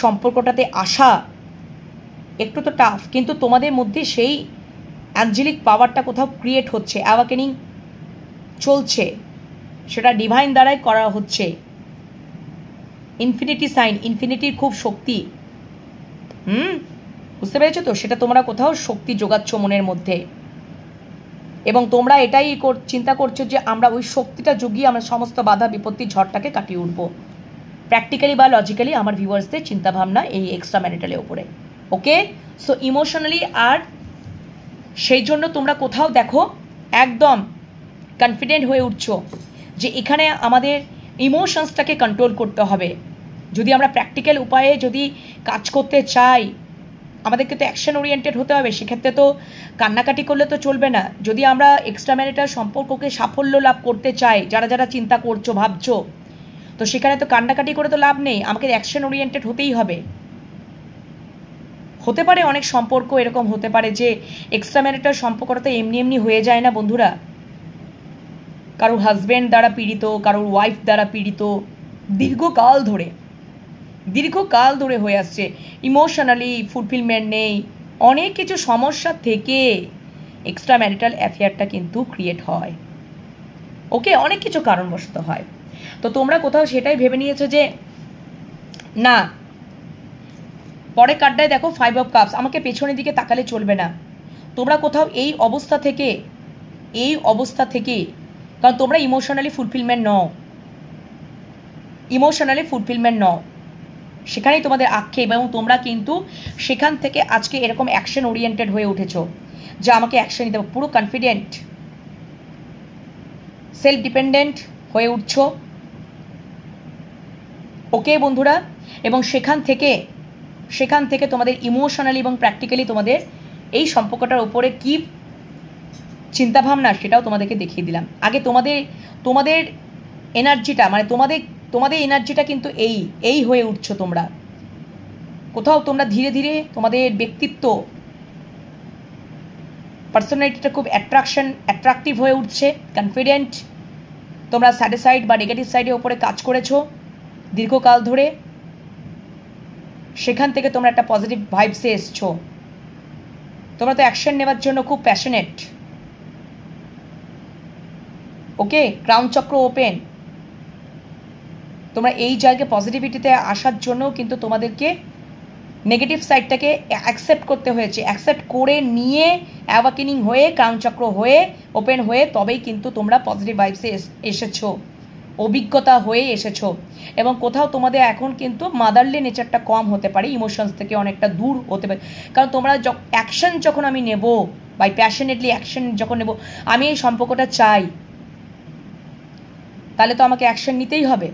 সম্পর্কটাতে আসা একটু তো টাফ, কিন্তু তোমাদের মধ্যে সেই অ্যাঞ্জেলিক পাওয়ারটা কোথাও ক্রিয়েট হচ্ছে, অ্যাওয়াকেনিং চলছে, সেটা ডিভাইন দ্বারাই করা হচ্ছে, ইনফিনিটি সাইন, ইনফিনিটির খুব শক্তি, বুঝতে পেরেছো তো, সেটা তোমরা কোথাও শক্তি যোগাচ্ছ মনের মধ্যে, এবং তোমরা এটাই চিন্তা করছো যে আমরা ওই শক্তিটা জুগিয়ে আমরা সমস্ত বাধা বিপত্তি ঝড়টাকে কাটিয়ে উঠবো, প্র্যাকটিক্যালি বা লজিক্যালি আমার ভিউয়ার্সদের চিন্তাভাবনা এই এক্সট্রা ম্যারিটালের উপরে। ওকে, সো ইমোশনালি আর সেই জন্য তোমরা কোথাও দেখো একদম কনফিডেন্ট হয়ে উঠছো যে এখানে আমাদের ইমোশনসটাকে কন্ট্রোল করতে হবে, যদি আমরা প্র্যাকটিক্যাল উপায়ে যদি কাজ করতে চাই আমাদেরকে তো অ্যাকশন ওরিয়েন্টেড হতে হবে, সেক্ষেত্রে তো কান্নাকাটি করলে তো চলবে না, যদি আমরা এক্সট্রা ম্যারিটাল সম্পর্ককে সাফল্য লাভ করতে চাই, যারা চিন্তা করছো ভাবছো, তো সেখানে তো কান্নাকাটি করে তো লাভ নেই, আমাকে অ্যাকশন ওরিয়েন্টেড হতেই হবে। হতে পারে অনেক সম্পর্ক এরকম হতে পারে যে এক্সট্রা ম্যারিটাল সম্পর্কটা তো এমনি হয়ে যায় না বন্ধুরা, কারোর হাজব্যান্ড দ্বারা পীড়িত, কারোর ওয়াইফ দ্বারা পীড়িত, দীর্ঘকাল ধরে হয়ে আসছে। ইমোশনালি ফুলফিলমেন্ট নেই, অনেক কিছু সমস্যা থেকে এক্সট্রা ম্যারিটাল অ্যাফেয়ারটা কিন্তু ক্রিয়েট হয়। ওকে, অনেক কিছু কারণবশত হয়। তো তোমরা কোথাও সেটাই ভেবে নিয়েছো যে না, পরে কার্ডটায় দেখো 5 অফ কাপস, আমাকে পেছনের দিকে তাকালে চলবে না। তোমরা কোথাও এই অবস্থা থেকে কারণ তোমরা ইমোশনালি ফুলফিলমেন্ট নও, সেখানেই তোমাদের আক্ষেপ, এবং তোমরা কিন্তু সেখান থেকে আজকে এরকম অ্যাকশন ওরিয়েন্টেড হয়ে উঠেছো যে আমাকে অ্যাকশন নিতে হবে, পুরো কনফিডেন্ট, সেলফ ডিপেন্ডেন্ট হয়ে উঠছো। ওকে বন্ধুরা, এবং সেখান থেকে তোমাদের ইমোশনালি এবং প্র্যাকটিক্যালি তোমাদের এই সম্পর্কটার উপরে কি চিন্তাভাবনা সেটাও তোমাদেরকে দেখিয়ে দিলাম। আগে তোমাদের এনার্জিটা, মানে তোমাদের এনার্জিটা কিন্তু এই হয়ে উঠছো তোমরা। কোথাও তোমরা ধীরে ধীরে তোমাদের ব্যক্তিত্ব, পার্সোনালিটিটা খুব অ্যাট্রাকটিভ হয়ে উঠছে, কনফিডেন্ট। তোমরা স্যাটিসফাইড বা নেগেটিভ সাইডের ওপরে কাজ করেছো দীর্ঘকাল ধরে, সেখান থেকে তোমরা একটা পজিটিভ ভাইবসে এসছো। তোমরা তো অ্যাকশন নেওয়ার জন্য খুব প্যাশনেট। ওকে, ক্রাউন চক্র ওপেন। তোমরা এই জায়গায় পজিটিভিটিতে আসার জন্য কিন্তু তোমাদেরকে নেগেটিভ সাইডটাকে অ্যাকসেপ্ট করতে হয়েছে। অ্যাকসেপ্ট করে নিয়ে অ্যাওয়াকেনিং হয়ে, ক্রাউন চক্র হয়ে, ওপেন হয়ে তবেই কিন্তু তোমরা পজিটিভ ভাইবসে এসেছো, অভিজ্ঞতা হয়ে এসেছো। এবং কোথাও তোমাদের এখন কিন্তু মাদারলি নেচারটা কম হতে পারে, ইমোশনস থেকে অনেকটা দূর হতে পারে। কারণ তোমরা অ্যাকশন যখন আমি নেব, বাই প্যাশনেটলি অ্যাকশন যখন নেব, আমি এই সম্পর্কটা চাই, তাহলে তো আমাকে অ্যাকশন নিতেই হবে।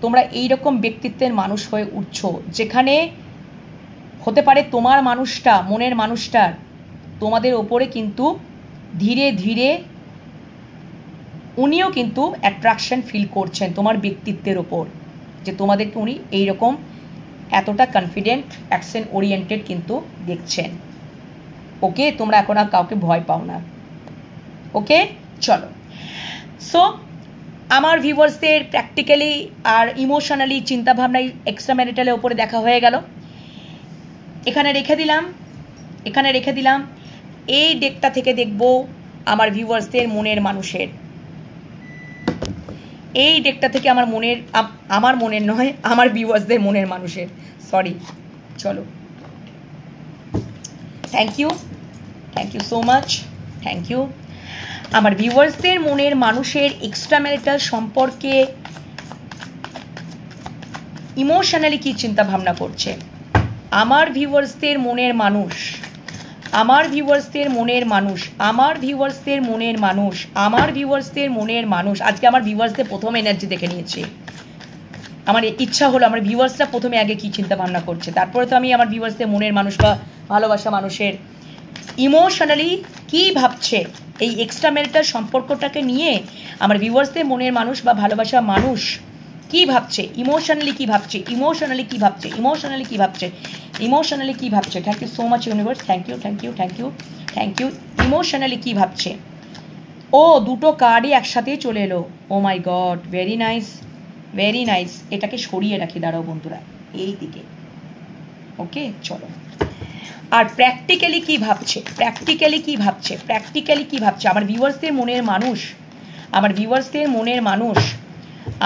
তোমরা এইরকম ব্যক্তিত্বের মানুষ হয়ে উঠছো, যেখানে হতে পারে তোমার মানুষটা, মনের মানুষটার তোমাদের ওপরে কিন্তু ধীরে ধীরে উনিও কিন্তু অ্যাট্রাকশন ফিল করছেন তোমার ব্যক্তিত্বের ওপর, যে তোমাদেরকে উনি এইরকম এতটা কনফিডেন্ট, অ্যাকশন ওরিয়েন্টেড কিন্তু দেখছেন। ওকে, তোমরা এখন আর কাউকে ভয় পাও না। ওকে, চলো। সো আমার ভিউয়ার্সদের প্র্যাকটিক্যালি আর ইমোশনালি চিন্তাভাবনায় এক্সট্রা ম্যারিটালের ওপরে দেখা হয়ে গেল। এখানে রেখে দিলাম। এই ডেকটা থেকে দেখব আমার ভিউয়ার্সদের মনের মানুষের, এই ডেকটা থেকে আমার মনের নয়, আমার ভিউয়ার্সদের মনের মানুষের, সরি। চলো, thank you so much, thank you. আমার ভিউয়ার্সদের মনের মানুষের এক্সট্রা ম্যারিটাল সম্পর্কে ইমোশনালি কি চিন্তা ভাবনা করছে, আমার ভিউয়ার্সদের মনের মানুষ, আমার ভিউয়ার্সদের মনের মানুষ, আমার ভিউয়ার্সদের মনের মানুষ, আমার ভিউয়ার্সদের মনের মানুষ। আজকে আমার ভিউয়ার্সদের প্রথম এনার্জি দেখে নিয়েছি। আমার ইচ্ছা হলো আমার ভিউয়ার্সরা প্রথমে আগে কি চিন্তা ভাবনা করছে, তারপরে তো আমি আমার ভিউয়ার্সদের মনের মানুষ বা ভালোবাসা মানুষের ইমোশনালি কি ভাবছে, এই এক্সট্রা ম্যারিটাল সম্পর্কটাকে নিয়ে আমার ভিউয়ার্সদের মনের মানুষ বা ভালোবাসা মানুষ কি ভাবছে, ইমোশনালি কি ভাবছে, ইমোশনালি কি ভাবছে, ইমোশনালি কি ভাবছে, ইমোশনালি কি ভাবছে। Thank you so much universe, thank you thank you thank you thank you. Emotionally কি ভাবছে। ও, দুটো কার্ডই একসাথেই চলে এলো। Oh my God, very nice, very nice. এটাকে সরিয়ে রাখি, দাঁড়াও বন্ধুরা, এই দিকে। ওকে, চলো। আর প্র্যাকটিক্যালি কি ভাবছে, প্র্যাকটিক্যালি কি ভাবছে, প্র্যাকটিক্যালি কি ভাবছে আমার ভিউয়ার্সদের মনের মানুষ, আমার ভিউয়ার্সদের মনের মানুষ,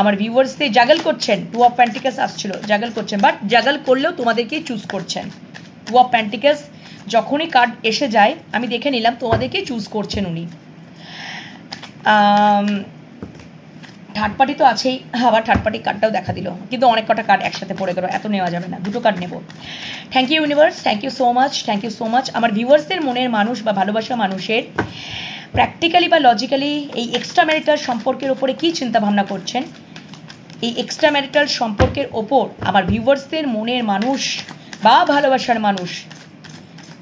আমার ভিউয়ার্সদের জাগল করছেন। 2 অফ পেন্টিকলস আসছিল, জাগল করছেন, বাট জাগল করলেও তোমাদেরকেই চুজ করছেন। 2 অফ পেন্টিকলস যখনই কার্ড এসে যায় আমি দেখে নিলাম তোমাদেরকেই চুজ করছেন উনি। থার্ড পার্টি তো আছেই, আবার থার্ড পার্টি কার্ডটাও দেখা দিল, কিন্তু অনেক কটা কার্ড একসাথে পড়ে গেল, এত নেওয়া যাবে না, দুটো কার্ড নেব। Thank you universe, thank you so much, thank you so much. আমার ভিউয়ার্সদের মনের মানুষ বা ভালোবাসা মানুষের প্র্যাকটিক্যালি বা লজিক্যালি এই এক্সট্রা ম্যারিটাল সম্পর্কের ওপরে কী চিন্তা ভাবনা করছেন, এই এক্সট্রা ম্যারিটাল সম্পর্কের ওপর আমার ভিউয়ার্সদের মনের মানুষ বা ভালোবাসার মানুষ,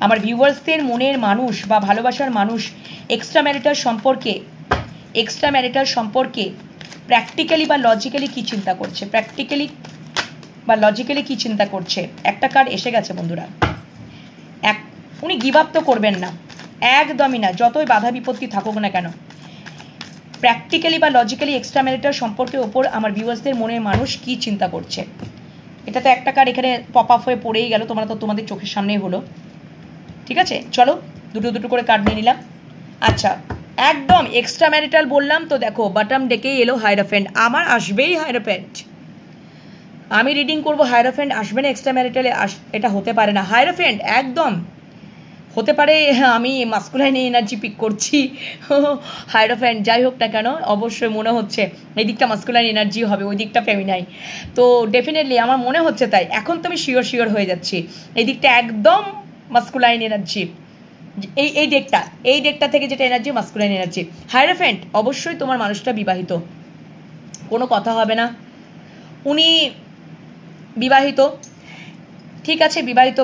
আমার ভিউয়ার্সদের মনের মানুষ বা ভালোবাসার মানুষ এক্সট্রা ম্যারিটাল সম্পর্কে প্র্যাকটিক্যালি বা লজিক্যালি কী চিন্তা করছে, প্র্যাকটিক্যালি বা লজিক্যালি কী চিন্তা করছে। একটা কার্ড এসে গেছে বন্ধুরা। উনি গিভ আপ তো করবেন না, একদমই না, যতই বাধা বিপত্তি থাকুক না কেন। প্র্যাকটিক্যালি বা লজিক্যালি এক্সট্রা ম্যারিটাল সম্পর্কের ওপর আমার ভিউয়ার্সদের মনের মানুষ কি চিন্তা করছে। এটা তো একটা কার্ড এখানে পপ আপ হয়ে পড়েই গেল, তোমরা তো তোমাদের চোখের সামনেই হলো। ঠিক আছে, চলো দুটো দুটো করে কার্ড নিয়ে নিলাম। আচ্ছা, একদম এক্সট্রা ম্যারিটাল বললাম তো, দেখো বাটম ডেকেই এলো হায়ারোফ্যান্ট। আমার আসবেই হায়ারোফ্যান্ট, আমি রিডিং করবো, হায়ারোফ্যান্ট আসবে না এক্সট্রা ম্যারিটালে? এটা হতে পারে না। হায়ারোফ্যান্ট একদম হতে পারে, আমি মাস্কুলাইন এনার্জি পিক করছি, হায়ারোফ্যান্ট যাই হোক না কেন, অবশ্যই মনে হচ্ছে এই দিকটা মাস্কুলাইন এনার্জি হবে, ওই দিকটা ফেমিনাইন। তো ডেফিনেটলি আমার মনে হচ্ছে তাই, এখন তো আমি শিওর হয়ে যাচ্ছি এই দিকটা একদম মাস্কুলাইন এনার্জি। এই ডেকটা থেকে যেটা এনার্জি, মাস্কুলাইন এনার্জি। হায়ারোফ্যান্ট অবশ্যই তোমার মানুষটা বিবাহিত, কোনো কথা হবে না, উনি বিবাহিত। ঠিক আছে, বিবাহিত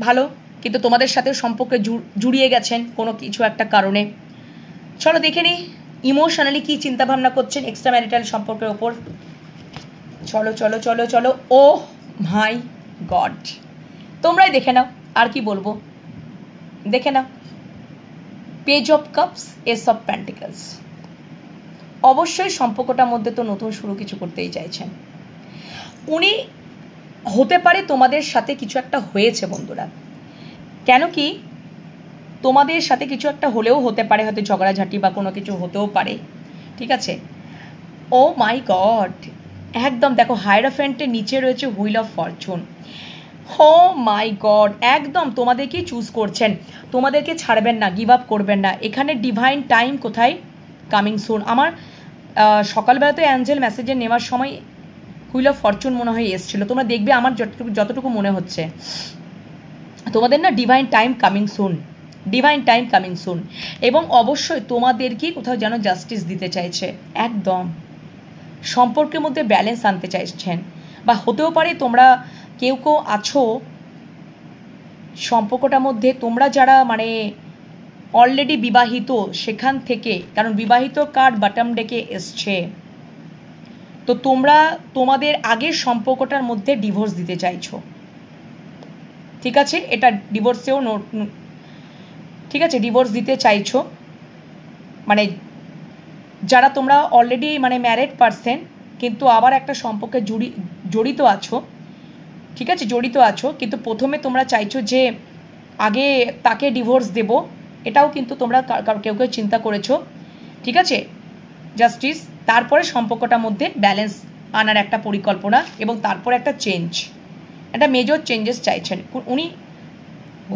ভালো, কিন্তু তোমাদের সাথেও সম্পর্কে জুড়িয়ে গেছেন কোনো কিছু একটা কারণে। চলো দেখে নিই ইমোশনালি কী চিন্তাভাবনা করছেন এক্সট্রা ম্যারিটাল সম্পর্কের ওপর। চলো চলো চলো চলো, ও মাই গড, তোমরাই দেখে নাও, আর কি বলবো, দেখে নাও। Page of cups, ace of pentacles. অবশ্যই সম্পর্কটার মধ্যে তো নতুন শুরু কিছু করতেই চাইছেন উনি। হতে পারে তোমাদের সাথে কিছু একটা হয়েছে বন্ধুরা, কেন কি তোমাদের সাথে কিছু একটা হলেও হতে পারে, হয়তো ঝগড়াঝাটি বা কোনো কিছু হতেও পারে। ঠিক আছে, ও মাই গড, একদম দেখো হায়ারোফ্যান্টের নিচে রয়েছে wheel of fortune. Oh my god, একদম তোমাদেরকেই চুজ করছেন, তোমাদেরকে ছাড়বেন না, গিভ আপ করবেন না। এখানে ডিভাইন টাইম কোথায়, কামিং সুন। আমার সকালবেলা তো অ্যাঞ্জেল মেসেজে নেওয়ার সময় হুইল অফ ফরচুন মনে হয় এসেছিলো, তোমরা দেখবে আমার যতটুকু মনে হচ্ছে তোমাদের না divine time coming soon, divine time coming soon. এবং অবশ্যই তোমাদেরকেই কোথাও যেন জাস্টিস দিতে চাইছে, একদম সম্পর্কের মধ্যে ব্যালেন্স আনতে চাইছেন। বা হতেও পারে তোমরা কেউ আছো সম্পর্কটার মধ্যে, তোমরা যারা মানে অলরেডি বিবাহিত সেখান থেকে, কারণ বিবাহিত কার্ড বাটম ডেকে এসছে, তো তোমরা তোমাদের আগের সম্পর্কটার মধ্যে ডিভোর্স দিতে চাইছো। ঠিক আছে, এটা ডিভোর্সেও ঠিক আছে, ডিভোর্স দিতে চাইছো, মানে যারা তোমরা অলরেডি মানে ম্যারেড পারসন কিন্তু আবার একটা সম্পর্কে জড়িত আছো। ঠিক আছে, জড়িত আছো, কিন্তু প্রথমে তোমরা চাইছো যে আগে তাকে ডিভোর্স দেব, এটাও কিন্তু তোমরা কেউ চিন্তা করেছো। ঠিক আছে, জাস্টিস, তারপরে সম্পর্কটার মধ্যে ব্যালেন্স আনার একটা পরিকল্পনা, এবং তারপরে একটা চেঞ্জ, একটা মেজর চেঞ্জেস চাইছেন উনি।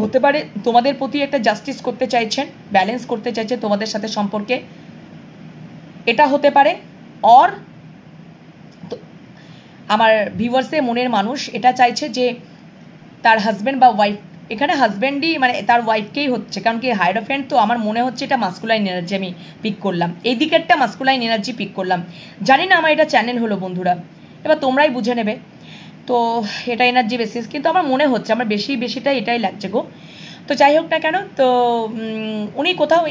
হতে পারে তোমাদের প্রতি একটা জাস্টিস করতে চাইছেন, ব্যালেন্স করতে চাইছেন তোমাদের সাথে সম্পর্কে, এটা হতে পারে। অর আমার ভিউয়ার্সের মনের মানুষ এটা চাইছে যে তার হাজব্যান্ড বা ওয়াইফ, এখানে হাজব্যান্ডই মানে তার ওয়াইফকেই হচ্ছে, কারণ কি হায়ারোফ্যান্ট তো আমার মনে হচ্ছে এটা মাস্কুলাইন এনার্জি আমি পিক করলাম, এই দিকেরটা মাস্কুলাইন এনার্জি পিক করলাম। জানি না আমার এটা চ্যানেল হলো বন্ধুরা, এবার তোমরাই বুঝে নেবে। তো এটা এনার্জি বেসিস, কিন্তু আমার মনে হচ্ছে আমার বেশিটা এটাই লাগছে গো। তো যাই হোক না কেন, তো উনি কোথাও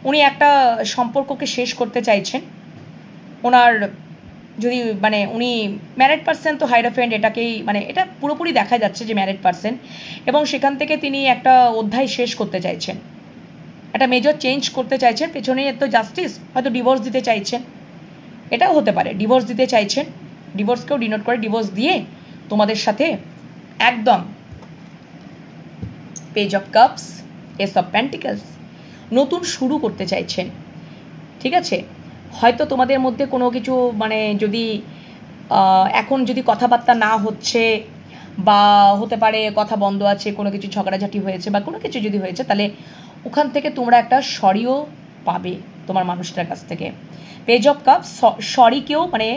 উনি একটা সম্পর্ককে শেষ করতে চাইছেন ওনার, যদি মানে উনি ম্যারিড পারসন তো হায়ারোফ্যান্ট এটাকেই মানে এটা পুরোপুরি দেখা যাচ্ছে যে ম্যারিড পারসন, এবং সেখান থেকে তিনি একটা অধ্যায় শেষ করতে চাইছেন, একটা মেজর চেঞ্জ করতে চাইছেন। পেছনে তো জাস্টিস, হয়তো ডিভোর্স দিতে চাইছেন, এটাও হতে পারে ডিভোর্স দিতে চাইছেন, ডিভোর্সকেও ডিনোট করে ডিভোর্স দিয়ে তোমাদের সাথে একদম page of cups, ace of pentacles, নতুন শুরু করতে চাইছেন। ঠিক আছে, হয়তো তোমাদের মধ্যে কোনো কিছু মানে যদি এখন যদি কথাবার্তা না হচ্ছে, বা হতে পারে কথা বন্ধ আছে, কোনো কিছু ঝগড়াঝাটি হয়েছে বা কোনো কিছু যদি হয়েছে, তাহলে ওখান থেকে তোমরা একটা সরিও পাবে তোমার মানুষটার কাছ থেকে। পেজ অফ কাপস সরিকেও মানে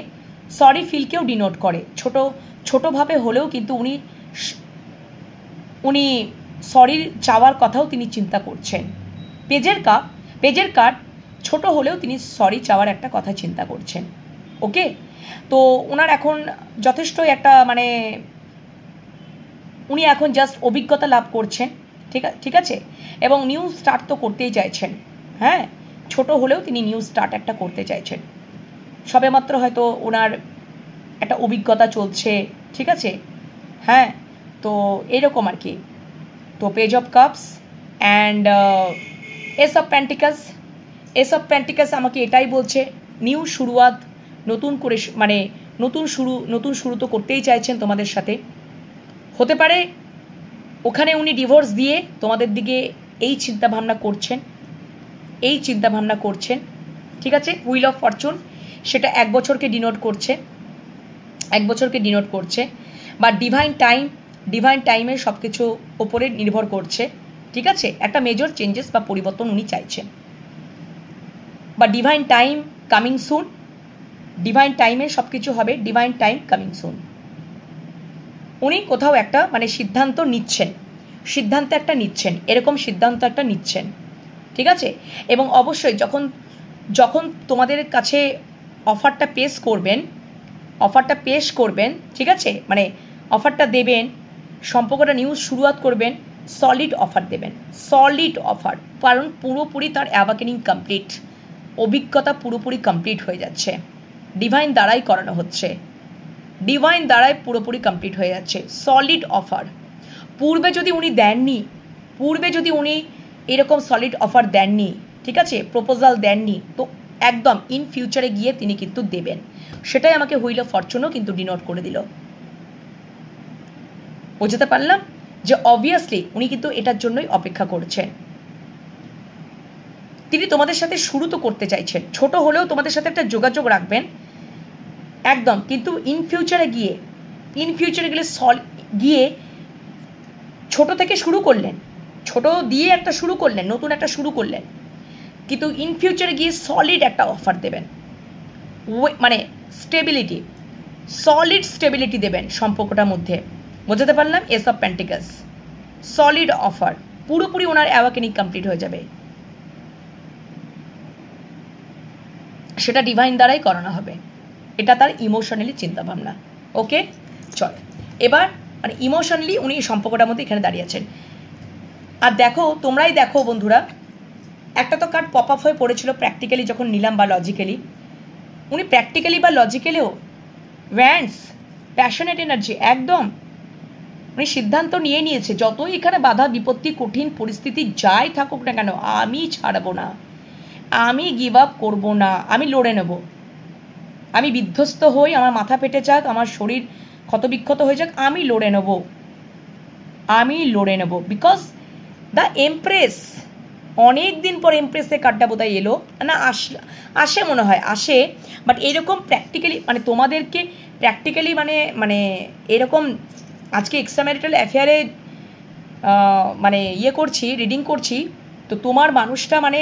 সরি ফিলকেও ডিনোট করে, ছোটোভাবে হলেও কিন্তু উনি সরি চাওয়ার কথাও তিনি চিন্তা করছেন। পেজের কার্ড ছোট হলেও তিনি সরি চাওয়ার একটা কথা চিন্তা করছেন। ওকে, তো ওনার এখন যথেষ্টই একটা মানে উনি এখন জাস্ট অভিজ্ঞতা লাভ করছেন। ঠিক আছে, এবং নিউ স্টার্ট তো করতেই চাইছেন। হ্যাঁ, ছোট হলেও তিনি নিউ স্টার্ট একটা করতে চাইছেন, সবেমাত্র হয়তো ওনার একটা অভিজ্ঞতা চলছে। ঠিক আছে, হ্যাঁ, তো এরকম আর কি। তো page of cups and S of pentacles, S of pentacles আমাকে এটাই বলছে, নিউ শুরুয়াত, নতুন করে মানে নতুন শুরু তো করতেই চাইছেন তোমাদের সাথে। হতে পারে ওখানে উনি ডিভোর্স দিয়ে তোমাদের দিকে এই চিন্তাভাবনা করছেন, ঠিক আছে। হুইল অফ ফরচুন সেটা 1 বছরকে ডিনোট করছে, বা ডিভাইন টাইমের সব কিছু ওপরে নির্ভর করছে, ঠিক আছে। একটা মেজর চেঞ্জেস বা পরিবর্তন উনি চাইছেন, বা divine time coming soon, divine টাইমে সব কিছু হবে, ডিভাইন টাইম কামিং সুন। উনি কোথাও একটা মানে সিদ্ধান্ত একটা নিচ্ছেন, এরকম সিদ্ধান্ত একটা নিচ্ছেন, ঠিক আছে। এবং অবশ্যই যখন তোমাদের কাছে অফারটা পেশ করবেন, ঠিক আছে, মানে অফারটা দেবেন, সম্পর্কটা নিউ শুরুয়াত করবেন, সলিড অফার দেবেন, কারণ পুরোপুরি তার অ্যাওয়াকেনিং কমপ্লিট, অভিজ্ঞতা পুরোপুরি কমপ্লিট হয়ে যাচ্ছে, ডিভাইন দ্বারাই করানো হচ্ছে, পুরোপুরি কমপ্লিট হয়ে যাচ্ছে, সলিড অফার। পূর্বে যদি উনি এরকম সলিড অফার দেননি, ঠিক আছে, প্রপোজাল দেননি, তো একদম ইন ফিউচারে গিয়ে তিনি কিন্তু দেবেন। সেটাই আমাকে হুইল অফ ফরচুনও কিন্তু ডিনোট করে দিল। বোঝাতে পারলাম যে অবভিয়াসলি উনি কিন্তু এটার জন্যই অপেক্ষা করছেন। তিনি তোমাদের সাথে শুরু তো করতে চাইছেন, ছোট হলেও তোমাদের সাথে একটা যোগাযোগ রাখবেন একদম, কিন্তু ইন ফিউচারে গিয়ে ছোট থেকে শুরু করলেন, ছোট দিয়ে একটা শুরু করলেন, নতুন একটা শুরু করলেন, কিন্তু ইন ফিউচারে গিয়ে সলিড একটা অফার দেবেন, মানে সলিড স্টেবিলিটি দেবেন সম্পর্কটার মধ্যে। বোঝাতে পারলাম? S of pentacles, solid offer, পুরোপুরি ওনার অ্যাওয়াকেনিং কমপ্লিট হয়ে যাবে, সেটা ডিভাইন দ্বারাই করানো হবে। এটা তার ইমোশনালি চিন্তাভাবনা। ওকে, চল এবার মানে ইমোশনালি উনি সম্পর্কটার মধ্যে এখানে দাঁড়িয়ে আছেন। আর তোমরাই দেখো বন্ধুরা, একটা তো কার্ড পপ আপ হয়ে পড়েছিল প্র্যাকটিক্যালি যখন নিলাম, বা লজিক্যালি। উনি প্র্যাকটিক্যালি বা লজিক্যালিও ভ্যান্স, প্যাশনেট এনার্জি, একদম উনি সিদ্ধান্ত নিয়েছে, যতই এখানে বাধা বিপত্তি কঠিন পরিস্থিতি যাই থাকুক না কেন, আমি ছাড়বো না, আমি গিভ আপ করবো না, আমি লড়ে নেব, আমি বিধ্বস্ত হই, আমার মাথা ফেটে যাক, আমার শরীর ক্ষতবিক্ষত হয়ে যাক, আমি লড়ে নেব, বিকজ দ্য এমপ্রেস, অনেক দিন পর এমপ্রেসের কার্ডটা বোধহয় এলো না, আসে মনে হয়, আসে, বাট এরকম প্র্যাকটিক্যালি মানে তোমাদেরকে প্র্যাকটিক্যালি মানে এরকম আজকে এক্সট্রা ম্যারিটাল অ্যাফেয়ারে মানে রিডিং করছি, তো তোমার মানুষটা মানে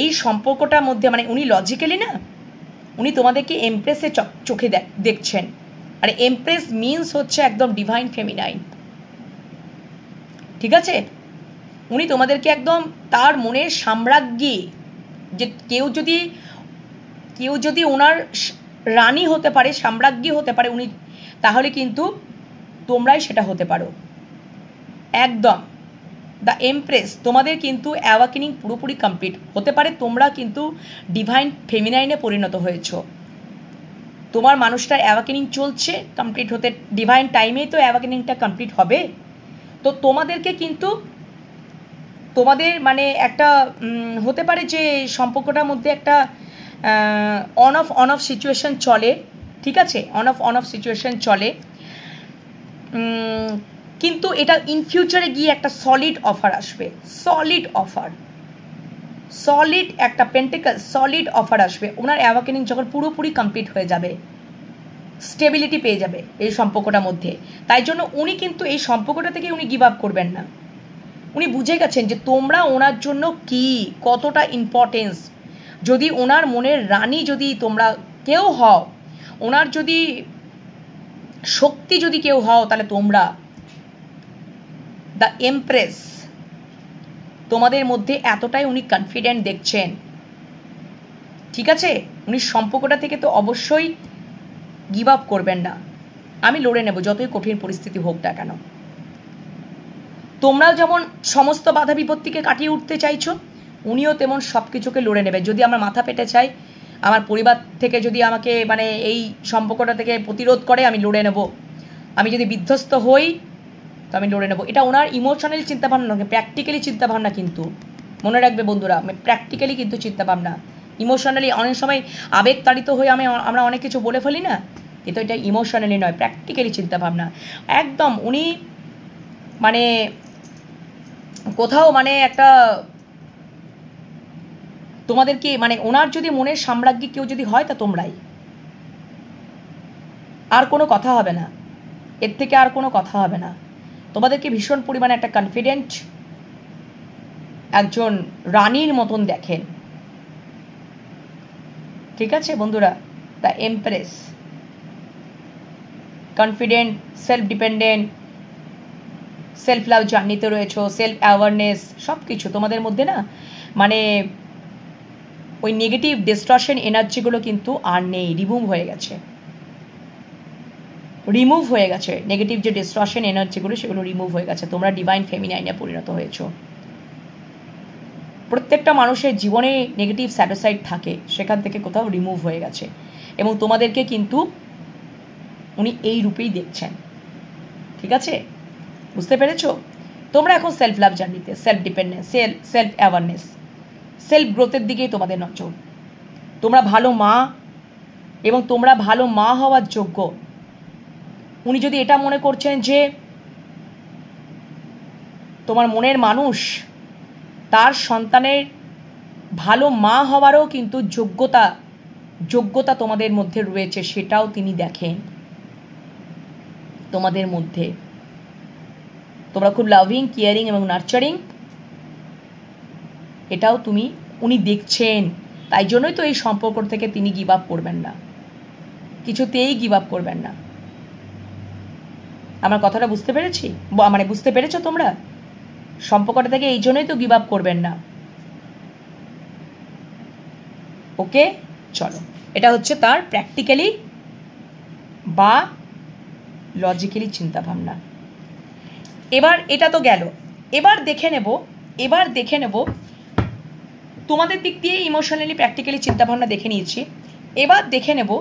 এই সম্পর্কটার মধ্যে মানে উনি লজিক্যালি না, উনি তোমাদেরকে এমপ্রেসের চোখে দেখছেন। আর এমপ্রেস মিনস হচ্ছে একদম ডিভাইন ফেমিনাইন, ঠিক আছে। উনি তোমাদেরকে একদম তার মনের সাম্রাজ্ঞী, যে কেউ যদি ওনার রানী হতে পারে, সাম্রাজ্ঞী হতে পারে উনি, তাহলে কিন্তু তোমরাই সেটা হতে পারো একদম। দ্য এমপ্রেস, তোমাদের কিন্তু অ্যাওয়াকেনিং পুরোপুরি কমপ্লিট হতে পারে, তোমরা কিন্তু ডিভাইন ফেমিনাইনে পরিণত হয়েছ, তোমার মানুষটার অ্যাওয়াকেনিং চলছে কমপ্লিট হতে, ডিভাইন টাইমেই তো অ্যাওয়াকেনিংটা কমপ্লিট হবে। তো তোমাদেরকে কিন্তু তোমাদের মানে একটা হতে পারে যে সম্পর্কটার মধ্যে একটা অন অফ সিচুয়েশন চলে, ঠিক আছে, অন অফ সিচুয়েশন চলে, কিন্তু এটা ইন ফিউচারে গিয়ে একটা সলিড অফার আসবে, সলিড একটা পেন্টিকাল সলিড অফার আসবে। ওনার অ্যাওয়াকেনিং যখন পুরোপুরি কমপ্লিট হয়ে যাবে, স্টেবিলিটি পেয়ে যাবে এই সম্পর্কটার মধ্যে। তাই জন্য উনি কিন্তু এই সম্পর্কটা থেকে উনি গিভ আপ করবেন না। উনি বুঝে গেছেন যে তোমরা ওনার জন্য কি কতটা ইম্পর্টেন্স। যদি ওনার মনের রানী যদি তোমরা কেউ হও, ওনার যদি শক্তি যদি কেউ হও, তাহলে তোমরা দ্য এমপ্রেস, তোমাদের মধ্যে এতটাই উনি কনফিডেন্ট দেখছেন, ঠিক আছে। উনি সম্পর্কটা থেকে তো অবশ্যই গিভ আপ করবেন না, আমি লড়ে নেব যতই কঠিন পরিস্থিতি হোক না কেন। তোমরাও যেমন সমস্ত বাধা বিপত্তিকে কাটিয়ে উঠতে চাইছো, উনিও তেমন সব কিছুকে লড়ে নেবে। যদি আমার মাথা পেটে চাই, আমার পরিবার থেকে যদি আমাকে মানে এই সম্পর্কটা থেকে প্রতিরোধ করে, আমি লড়ে নেব। আমি যদি বিধ্বস্ত হই, তো আমি লড়ে নেব। এটা ওনার ইমোশনাল চিন্তাভাবনা নয়, প্র্যাকটিক্যালি চিন্তাভাবনা কিন্তু, মনে রাখবে বন্ধুরা, প্র্যাকটিক্যালি কিন্তু চিন্তাভাবনা। ইমোশনালি অনেক সময় আবেগতাড়িত হয়ে আমরা অনেক কিছু বলে ফেলি না, কিন্তু এটা ইমোশনালি নয়, প্র্যাকটিক্যালি চিন্তাভাবনা। একদম উনি মানে কোথাও মানে একটা তোমাদেরকে মানে ওনার যদি মনের সাম্রাজ্ঞী কেউ যদি হয় তা তোমরাই। আর কোনো কথা হবে না, এর থেকে আর কোনো কথা হবে না। তোমাদেরকে ভীষণ পরিমাণে একটা কনফিডেন্ট একজন রানীর মতন দেখেন, ঠিক আছে বন্ধুরা? The empress, confident, self dependent, self love জার্নিতে রয়েছো, সেলফ অ্যাওয়ারনেস, সব কিছু তোমাদের মধ্যে না মানে ওই নেগেটিভ ডিস্টর্শন এনার্জিগুলো কিন্তু আর নেই, রিমুভ হয়ে গেছে, রিমুভ হয়ে গেছে। নেগেটিভ যে ডিস্টর্শন এনার্জিগুলো সেগুলো রিমুভ হয়ে গেছে। তোমরা ডিভাইন ফেমিনাইনে পরিণত হয়েছো। প্রত্যেকটা মানুষের জীবনে নেগেটিভ স্যাডোসাইড থাকে, সেখান থেকে কোথাও রিমুভ হয়ে গেছে এবং তোমাদেরকে কিন্তু উনি এই রূপেই দেখছেন, ঠিক আছে? বুঝতে পেরেছো? তোমরা এখন সেলফ লাভ জার্নিতে, self dependence, self awareness, self গ্রোথের দিকেই তোমাদের নজর। তোমরা ভালো মা এবং তোমরা ভালো মা হওয়ার যোগ্য। উনি যদি এটা মনে করছেন যে তোমার মনের মানুষ তার সন্তানের ভালো মা হওয়ারও কিন্তু যোগ্যতা তোমাদের মধ্যে রয়েছে, সেটাও তিনি দেখেন তোমাদের মধ্যে। তোমরা খুব লাভিং, কেয়ারিং এবং নার্চারিং, এটাও উনি দেখছেন। তাই জন্যই তো এই সম্পর্ক থেকে তিনি গিভ আপ করবেন না, কিছুতেই গিভ আপ করবেন না। আমার কথাটা বুঝতে পেরেছি? মানে বুঝতে পেরেছো তোমরা? সম্পর্কটা থেকে এই জন্যই তো গিভ আপ করবেন না। ওকে, চলো, এটা হচ্ছে তার প্র্যাকটিক্যালি বা লজিক্যালি চিন্তাভাবনা। এবার এটা তো গেল, এবার দেখে নেব তোমাদের দিক দিয়ে ইমোশনালি প্র্যাকটিক্যালি চিন্তাভাবনা দেখে নিয়েছি। এবার দেখে নেব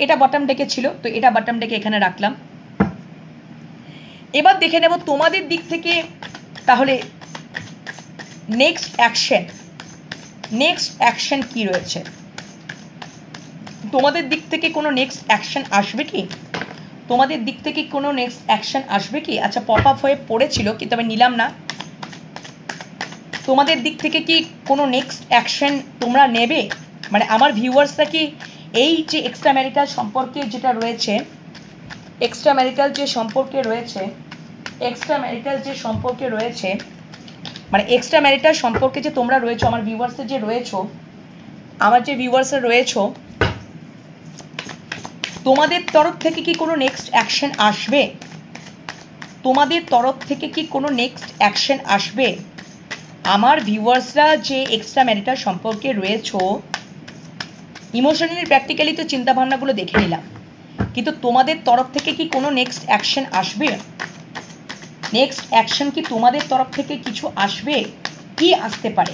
এটা বটম ডেকে ছিল, তো এটা বটম ডেকে এখানে রাখলাম। এবার দেখে নেব তোমাদের দিক থেকে তাহলে নেক্সট অ্যাকশন কি রয়েছে। তোমাদের দিক থেকে কোনো নেক্সট অ্যাকশন আসবে কি? তোমাদের দিক থেকে কোনো নেক্সট অ্যাকশন আসবে কি? আচ্ছা, পপ আপ হয়ে পড়েছিল কিন্তু আমি নিলাম না। তোমাদের দিক থেকে কি কোনো নেক্সট অ্যাকশন তোমরা নেবে? মানে আমার ভিউয়ার্সরা কি এই যে এক্সট্রা ম্যারিটাল সম্পর্কে যেটা রয়েছে, এক্সট্রা ম্যারিটাল যে সম্পর্কে রয়েছে মানে এক্সট্রা ম্যারিটাল সম্পর্কে যে তোমরা রয়েছো, আমার ভিউয়ার্সে যে রয়েছো, তোমাদের তরফ থেকে কি কোনো নেক্সট অ্যাকশন আসবে? তোমাদের তরফ থেকে কি কোনো নেক্সট অ্যাকশন আসবে? আমার ভিউয়ার্সরা যে এক্সট্রা ম্যারিটাল সম্পর্কে রয়েছো, ইমোশনালি প্র্যাকটিক্যালি তো চিন্তাভাবনাগুলো দেখে নিলাম, কিন্তু তোমাদের তরফ থেকে কি কোনো নেক্সট অ্যাকশন আসবে? নেক্সট অ্যাকশন কি তোমাদের তরফ থেকে কিছু আসবে? কি আসতে পারে?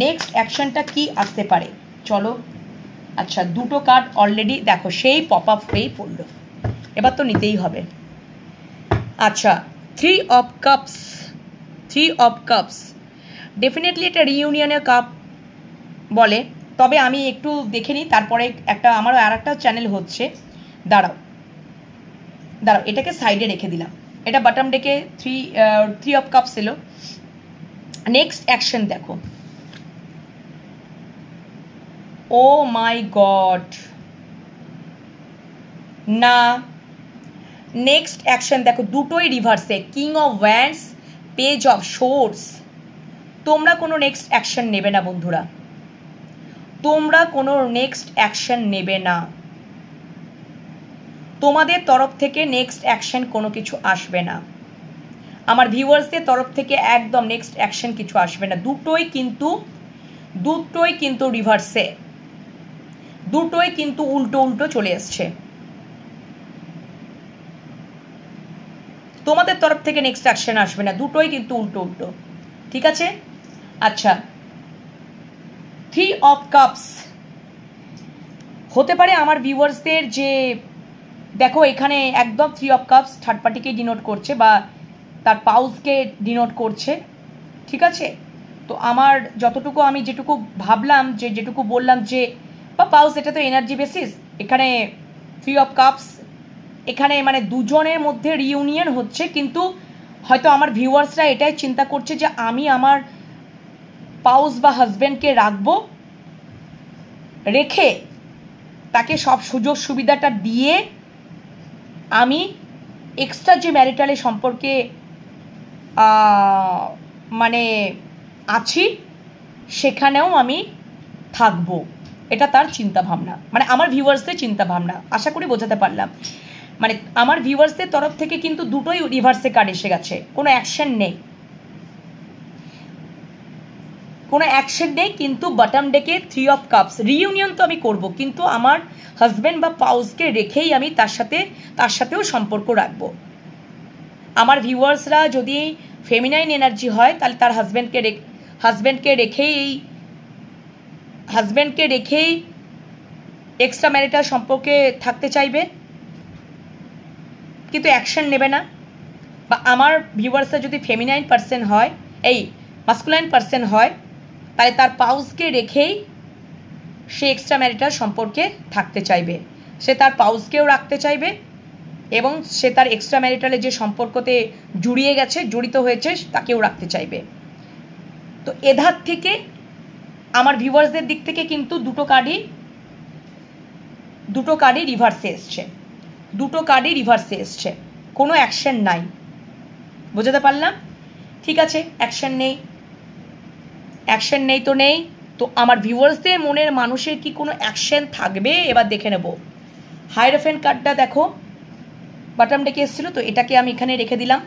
নেক্সট অ্যাকশনটা কি আসতে পারে? চলো, আচ্ছা, দুটো কার্ড অলরেডি দেখো সেই পপ আপ হয়েই পড়লো, এবার তো নিতেই হবে। আচ্ছা, থ্রি অফ কাপস ডেফিনেটলি এটা রিইউনিয়নের কাপ বলে, তবে আমি একটু দেখে নিই, তারপরে আমারও আর একটা চ্যানেল হচ্ছে। দাঁড়াও, এটাকে সাইডে রেখে দিলাম। এটা বটম ডেকে থ্রি অফ কাপস এলো। নেক্সট অ্যাকশন দেখো, ও মাই গড, না। নেক্সট অ্যাকশন দেখো, দুটোই রিভার্সে, king of wands, page of swords. তোমরা কোনো নেক্সট অ্যাকশন নেবে না বন্ধুরা, তোমরা কোনো নেক্সট অ্যাকশন নেবে না। তোমাদের তরফ থেকে নেক্সট অ্যাকশন কোনো কিছু আসবে না। আমার ভিউয়ার্সদের তরফ থেকে একদম নেক্সট অ্যাকশন কিছু আসবে না। দুটোই কিন্তু রিভার্সে, দুটোই কিন্তু উল্টো চলে এসছে। তোমাদের তরফ থেকে নেক্সট অ্যাকশন আসবে না, দুটোই কিন্তু উল্টো। ঠিক আছে? আচ্ছা, থ্রি অফ কাপস হতে পারে আমার ভিউয়ার্সদের যে দেখো এখানে একদম থ্রি অফ কাপস থার্ড পার্টিকে ডিনোট করছে বা তার পাউজকে ডিনোট করছে, ঠিক আছে? তো তো আমার যতটুকু আমি যেটুকু ভাবলাম, যে যেটুকু বললাম, যে বা পাউস এটা তো এনার্জি বেসিস, এখানে 3 অফ কাপস, এখানে মানে দুজনের মধ্যে রিইউনিয়ন হচ্ছে, কিন্তু হয়তো আমার ভিউয়ার্সরা এটাই চিন্তা করছে যে আমি আমার পাউস বা হাজব্যান্ডকে রাখবো, রেখে তাকে সব সুযোগ সুবিধাটা দিয়ে আমি এক্সট্রা যে ম্যারিটালের সম্পর্কে মানে আছি সেখানেও আমি থাকবো। এটা তার চিন্তা ভাবনা, মানে আমার ভিউয়ার্সদের চিন্তা ভাবনা। আশা করি বোঝাতে পারলাম। মানে আমার ভিউয়ার্সদের তরফ থেকে কিন্তু দুটোই রিভার্সে কার্ড এসে গেছে, কোনো অ্যাকশন নেই, কোনো অ্যাকশন নেই, কিন্তু বটম ডেকে 3 অফ কাপস, রিইউনিয়ন তো আমি করব, কিন্তু আমার হাজব্যান্ড বা পাউসকে রেখেই আমি তার সাথেও সম্পর্ক রাখবো। আমার ভিউয়ার্সরা যদি ফেমিনাইন এনার্জি হয় তাহলে তার হাজব্যান্ডকে রেখেই এক্সট্রা ম্যারিটাল সম্পর্কে থাকতে চাইবে, কিন্তু অ্যাকশন নেবে না। বা আমার ভিউয়ার্সরা যদি ফেমিনাইন পার্সন হয়, এই মাস্কুলাইন পার্সন হয়, তাহলে তার পাউসকে রেখেই সে এক্সট্রা ম্যারিটাল সম্পর্কে থাকতে চাইবে, সে তার পাউসকেও রাখতে চাইবে এবং সে তার এক্সট্রা ম্যারিটালে যে সম্পর্কতে জড়িত হয়েছে তাকেও রাখতে চাইবে। তো এধার থেকে আমার ভিউয়ার্সদের দিক থেকে কিন্তু দুটো কার্ডই রিভার্সে এসছে, কোনো অ্যাকশন নাই। বোঝাতে পারলাম? ঠিক আছে, অ্যাকশন নেই তো নেই। তো আমার ভিউয়ার্সদের মনের মানুষের কি কোনো অ্যাকশন থাকবে? এবার দেখে নেব। হাইরোফেন্ট কার্ডটা দেখো বটম ডেকে এসেছিল, তো এটাকে আমি এখানে রেখে দিলাম।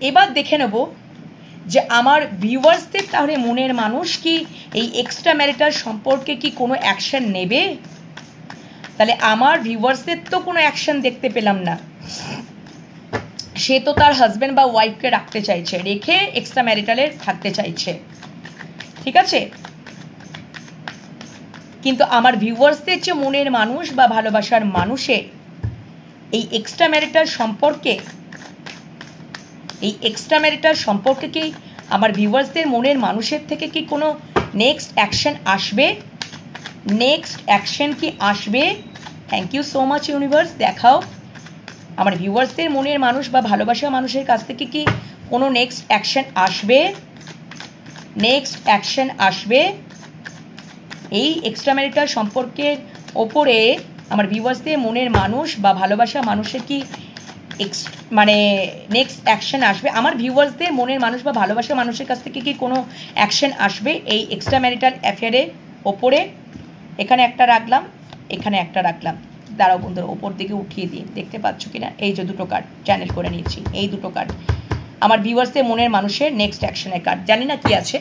এবার দেখে নেব যে আমার ভিউয়ার্সদের তাহলে মনের মানুষ কি এই এক্সট্রা ম্যারিটাল সম্পর্কে কি কোনো অ্যাকশন নেবে? তাহলে আমার ভিউয়ার্সদের তো কোনো অ্যাকশন দেখতে পেলাম না, সে তো তার হাজব্যান্ড বা ওয়াইফকে রাখতে চাইছে, রেখে এক্সট্রা ম্যারিটালে থাকতে চাইছে, ঠিক আছে। কিন্তু আমার ভিউয়ার্সদের যে মনের মানুষ বা ভালোবাসার মানুষের এই এক্সট্রা ম্যারিটাল সম্পর্কে কি আমার ভিউয়ার্সদের মনের মানুষের থেকে কি কোনো নেক্সট অ্যাকশন আসবে? Thank you so much universe. দেখাও আমার ভিউয়ার্সদের মনের মানুষ বা ভালোবাসার মানুষের কাছ থেকে কি কোনো নেক্সট অ্যাকশন আসবে এই এক্সট্রা ম্যারিটাল সম্পর্কের ওপরে? আমার ভিউয়ার্সদের মনের মানুষ বা ভালোবাসা মানুষের কি নেক্সট অ্যাকশন আসবে? আমার ভিউয়ার্সদের মনের মানুষ বা ভালোবাসা মানুষের কাছ থেকে কি কোনো অ্যাকশন আসবে এই এক্সট্রা ম্যারিটাল অ্যাফেয়ারের ওপরে? এখানে একটা রাখলাম, দাঁড়াও বন্ধুরা, ওপর দিকে উঠিয়ে দিই, দেখতে পাচ্ছ কিনা? এই যে দুটো কার্ড চ্যানেল করে নিয়েছি, এই দুটো কার্ড আমার ভিউয়ার্সদের মনের মানুষের নেক্সট অ্যাকশনের কার্ড। জানি না কি আছে।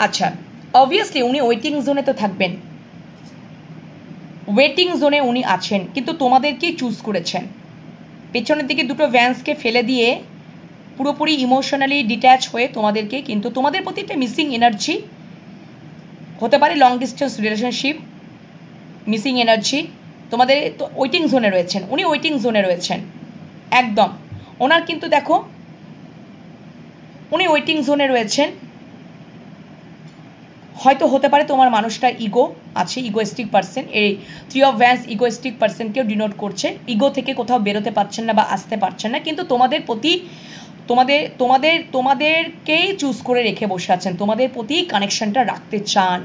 আচ্ছা, অবভিয়াসলি উনি ওয়েটিং জোনে তো থাকবেন, ওয়েটিং জোনে উনি আছেন, কিন্তু তোমাদেরকেই চুজ করেছেন। পেছনের দিকে দুটো ভ্যান্সকে ফেলে দিয়ে পুরোপুরি ইমোশনালি ডিট্যাচ হয়ে তোমাদেরকে, কিন্তু তোমাদের প্রতি একটা মিসিং এনার্জি হতে পারে, long distance relationship, missing energy, তোমাদের তো ওয়েটিং জোনে রয়েছেন, উনি ওয়েটিং জোনে রয়েছেন একদম। ওনার কিন্তু দেখো উনি ওয়েটিং জোনে রয়েছেন। হয়তো হতে পারে তোমার মানুষটার ইগো আছে, ইগোয়েস্টিক পার্সন। এই 3 অফ ভ্যান্স ইগোয়েস্টিক পার্সনকেও ডিনোট করছে, ইগো থেকে কোথাও বেরোতে পারছেন না বা আসতে পারছেন না, কিন্তু তোমাদের প্রতি তোমাদেরকেই চুজ করে রেখে বসে আছেন, তোমাদের প্রতি কানেকশনটা রাখতে চান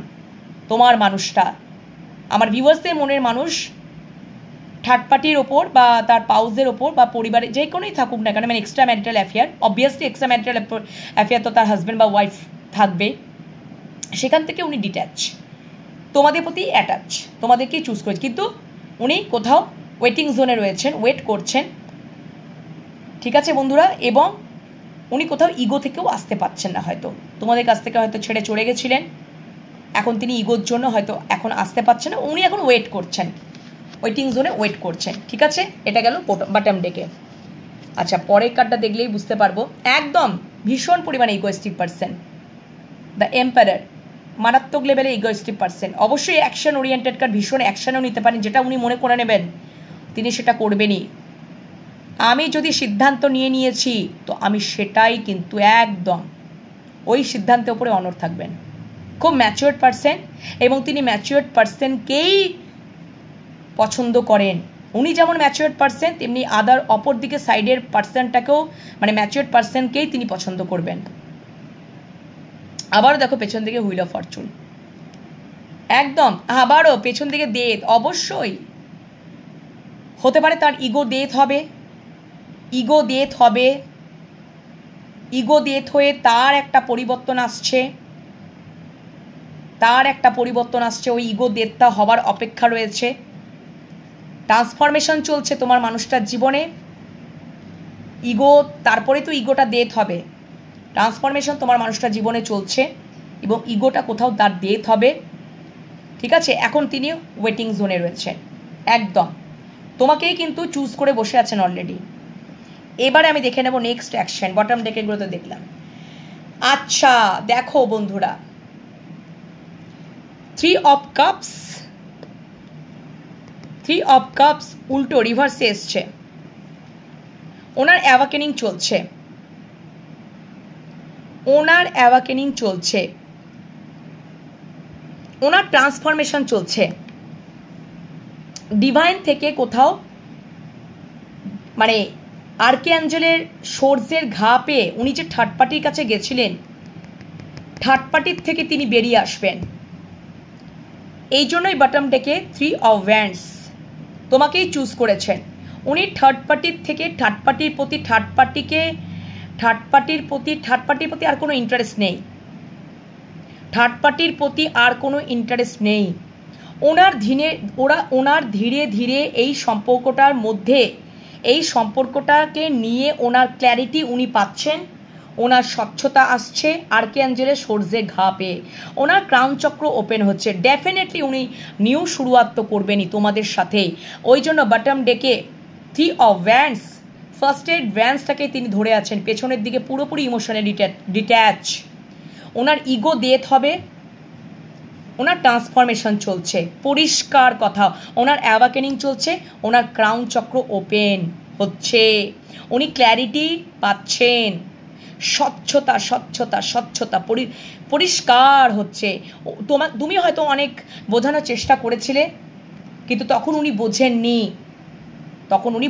তোমার মানুষটা। আমার ভিউয়ার্সদের মনের মানুষ থার্ড পার্টির ওপর বা তার পাউসের ওপর বা পরিবারে যে কোনোই থাকুক না কেন, মানে extra marital affair, obviously extra marital affair তো তার হাজব্যান্ড বা ওয়াইফ থাকবে, সেখান থেকে উনি ডিট্যাচ, তোমাদের প্রতি অ্যাটাচ, তোমাদেরকেই চুজ করেছে, কিন্তু উনি কোথাও ওয়েটিং জোনে রয়েছেন, ওয়েট করছেন, ঠিক আছে বন্ধুরা। এবং উনি কোথাও ইগো থেকেও আসতে পারছেন না, হয়তো তোমাদের কাছ থেকে হয়তো ছেড়ে চলে গেছিলেন, এখন তিনি ইগোর জন্য হয়তো এখন আসতে পারছেন না, উনি এখন ওয়েট করছেন, ওয়েটিং জোনে ওয়েট করছেন, ঠিক আছে। এটা গেল বটম ডেকে। আচ্ছা, পরের কার্ডটা দেখলেই বুঝতে পারবো, একদম ভীষণ পরিমাণে ইগোয়েস্টিক পার্সন, দ্য এম্পায়ার, মারাত্মক লেভেলে ইগোয়েস্টিক পার্সন। অবশ্যই অ্যাকশন ওরিয়েন্টেড কার্ড, ভীষণ অ্যাকশনও নিতে পারেন, যেটা উনি মনে করে নেবেন তিনি সেটা করবেনই। আমি যদি সিদ্ধান্ত নিয়েছি তো আমি সেটাই কিন্তু একদম ওই সিদ্ধান্তের উপরে অনড় থাকবেন। খুব ম্যাচিওর্ড পার্সন, এবং তিনি ম্যাচিওর্ড পার্সনকেই পছন্দ করেন। উনি যেমন ম্যাচিওর্ড পার্সন, তেমনি অপর দিকে সাইডের পার্সনটাকেও, মানে ম্যাচিওর্ড পার্সনকেই তিনি পছন্দ করবেন। আবারও দেখো পেছন দিকে হুইল অফ ফরচুন, একদম আবারও পেছন দিকে ডেথ। অবশ্যই হতে পারে তার ইগো ডেথ হবে, ইগো ডেথ হয়ে তার একটা পরিবর্তন আসছে, ওই ইগো ডেথটা হবার অপেক্ষা রয়েছে। ট্রান্সফরমেশন চলছে তোমার মানুষটার জীবনে, ইগো, তারপরে তো ইগোটা ডেথ হবে। ট্রান্সফরমেশন তোমার মানুষটার জীবনে চলছে এবং ইগোটা কোথাও তার ডেথ হবে, ঠিক আছে। এখন তিনি ওয়েটিং জোনে রয়েছেন, একদম তোমাকেই কিন্তু চুজ করে বসে আছেন অলরেডি। এবারে আমি দেখে নেব নেক্সট অ্যাকশন। বটম ডেকেগুলো তো দেখলাম। আচ্ছা দেখো বন্ধুরা, 3 অফ কাপস উল্টো রিভার্সে এসছে। ওনার অ্যাওয়াকেনিং চলছে, ওনার ট্রান্সফরমেশন চলছে। ডিভাইন থেকে কোথাও, মানে আর্কিঅ্যাঞ্জেলের সোর্সের ঘা পেয়ে উনি যে থার্ড পার্টির কাছে গেছিলেন, থার্ড পার্টির থেকে তিনি বেরিয়ে আসবেন। এই জন্যই বটম ডেকে 3 অফ ওয়ান্ডস তোমাকেই চুজ করেছেন। উনি থার্ড পার্টির থেকে থার্ড পার্টির প্রতি আর কোনো ইন্টারেস্ট নেই, ওনার ধীরে ধীরে এই সম্পর্কটাকে নিয়ে ওনার ক্ল্যারিটি উনি পাচ্ছেন, ওনার স্বচ্ছতা আসছে আর্কিঅ্যাঞ্জেলের সোর্সে ঘা পেয়ে, ওনার ক্রাউন চক্র ওপেন হচ্ছে। ডেফিনেটলি উনি নিউ শুরুয়াত তো করবেনই তোমাদের সাথে। ওই জন্য বটম ডেকে 3 অফ ওয়ান্ডস, ফার্স্ট এড ওয়ান্ডসটাকে তিনি ধরে আছেন, পেছনের দিকে পুরোপুরি ইমোশনে ডিট্যাচ। ওনার ইগো ডেথ হবে, ওনার ট্রান্সফরমেশন চলছে, পরিষ্কার কথা। ওনার অ্যাওয়াকেনিং চলছে, ওনার ক্রাউন চক্র ওপেন হচ্ছে, উনি ক্ল্যারিটি পাচ্ছেন, স্বচ্ছতা পরিষ্কার হচ্ছে। তুমি হয়তো অনেক বোঝানোর চেষ্টা করেছিলে, কিন্তু তখন উনি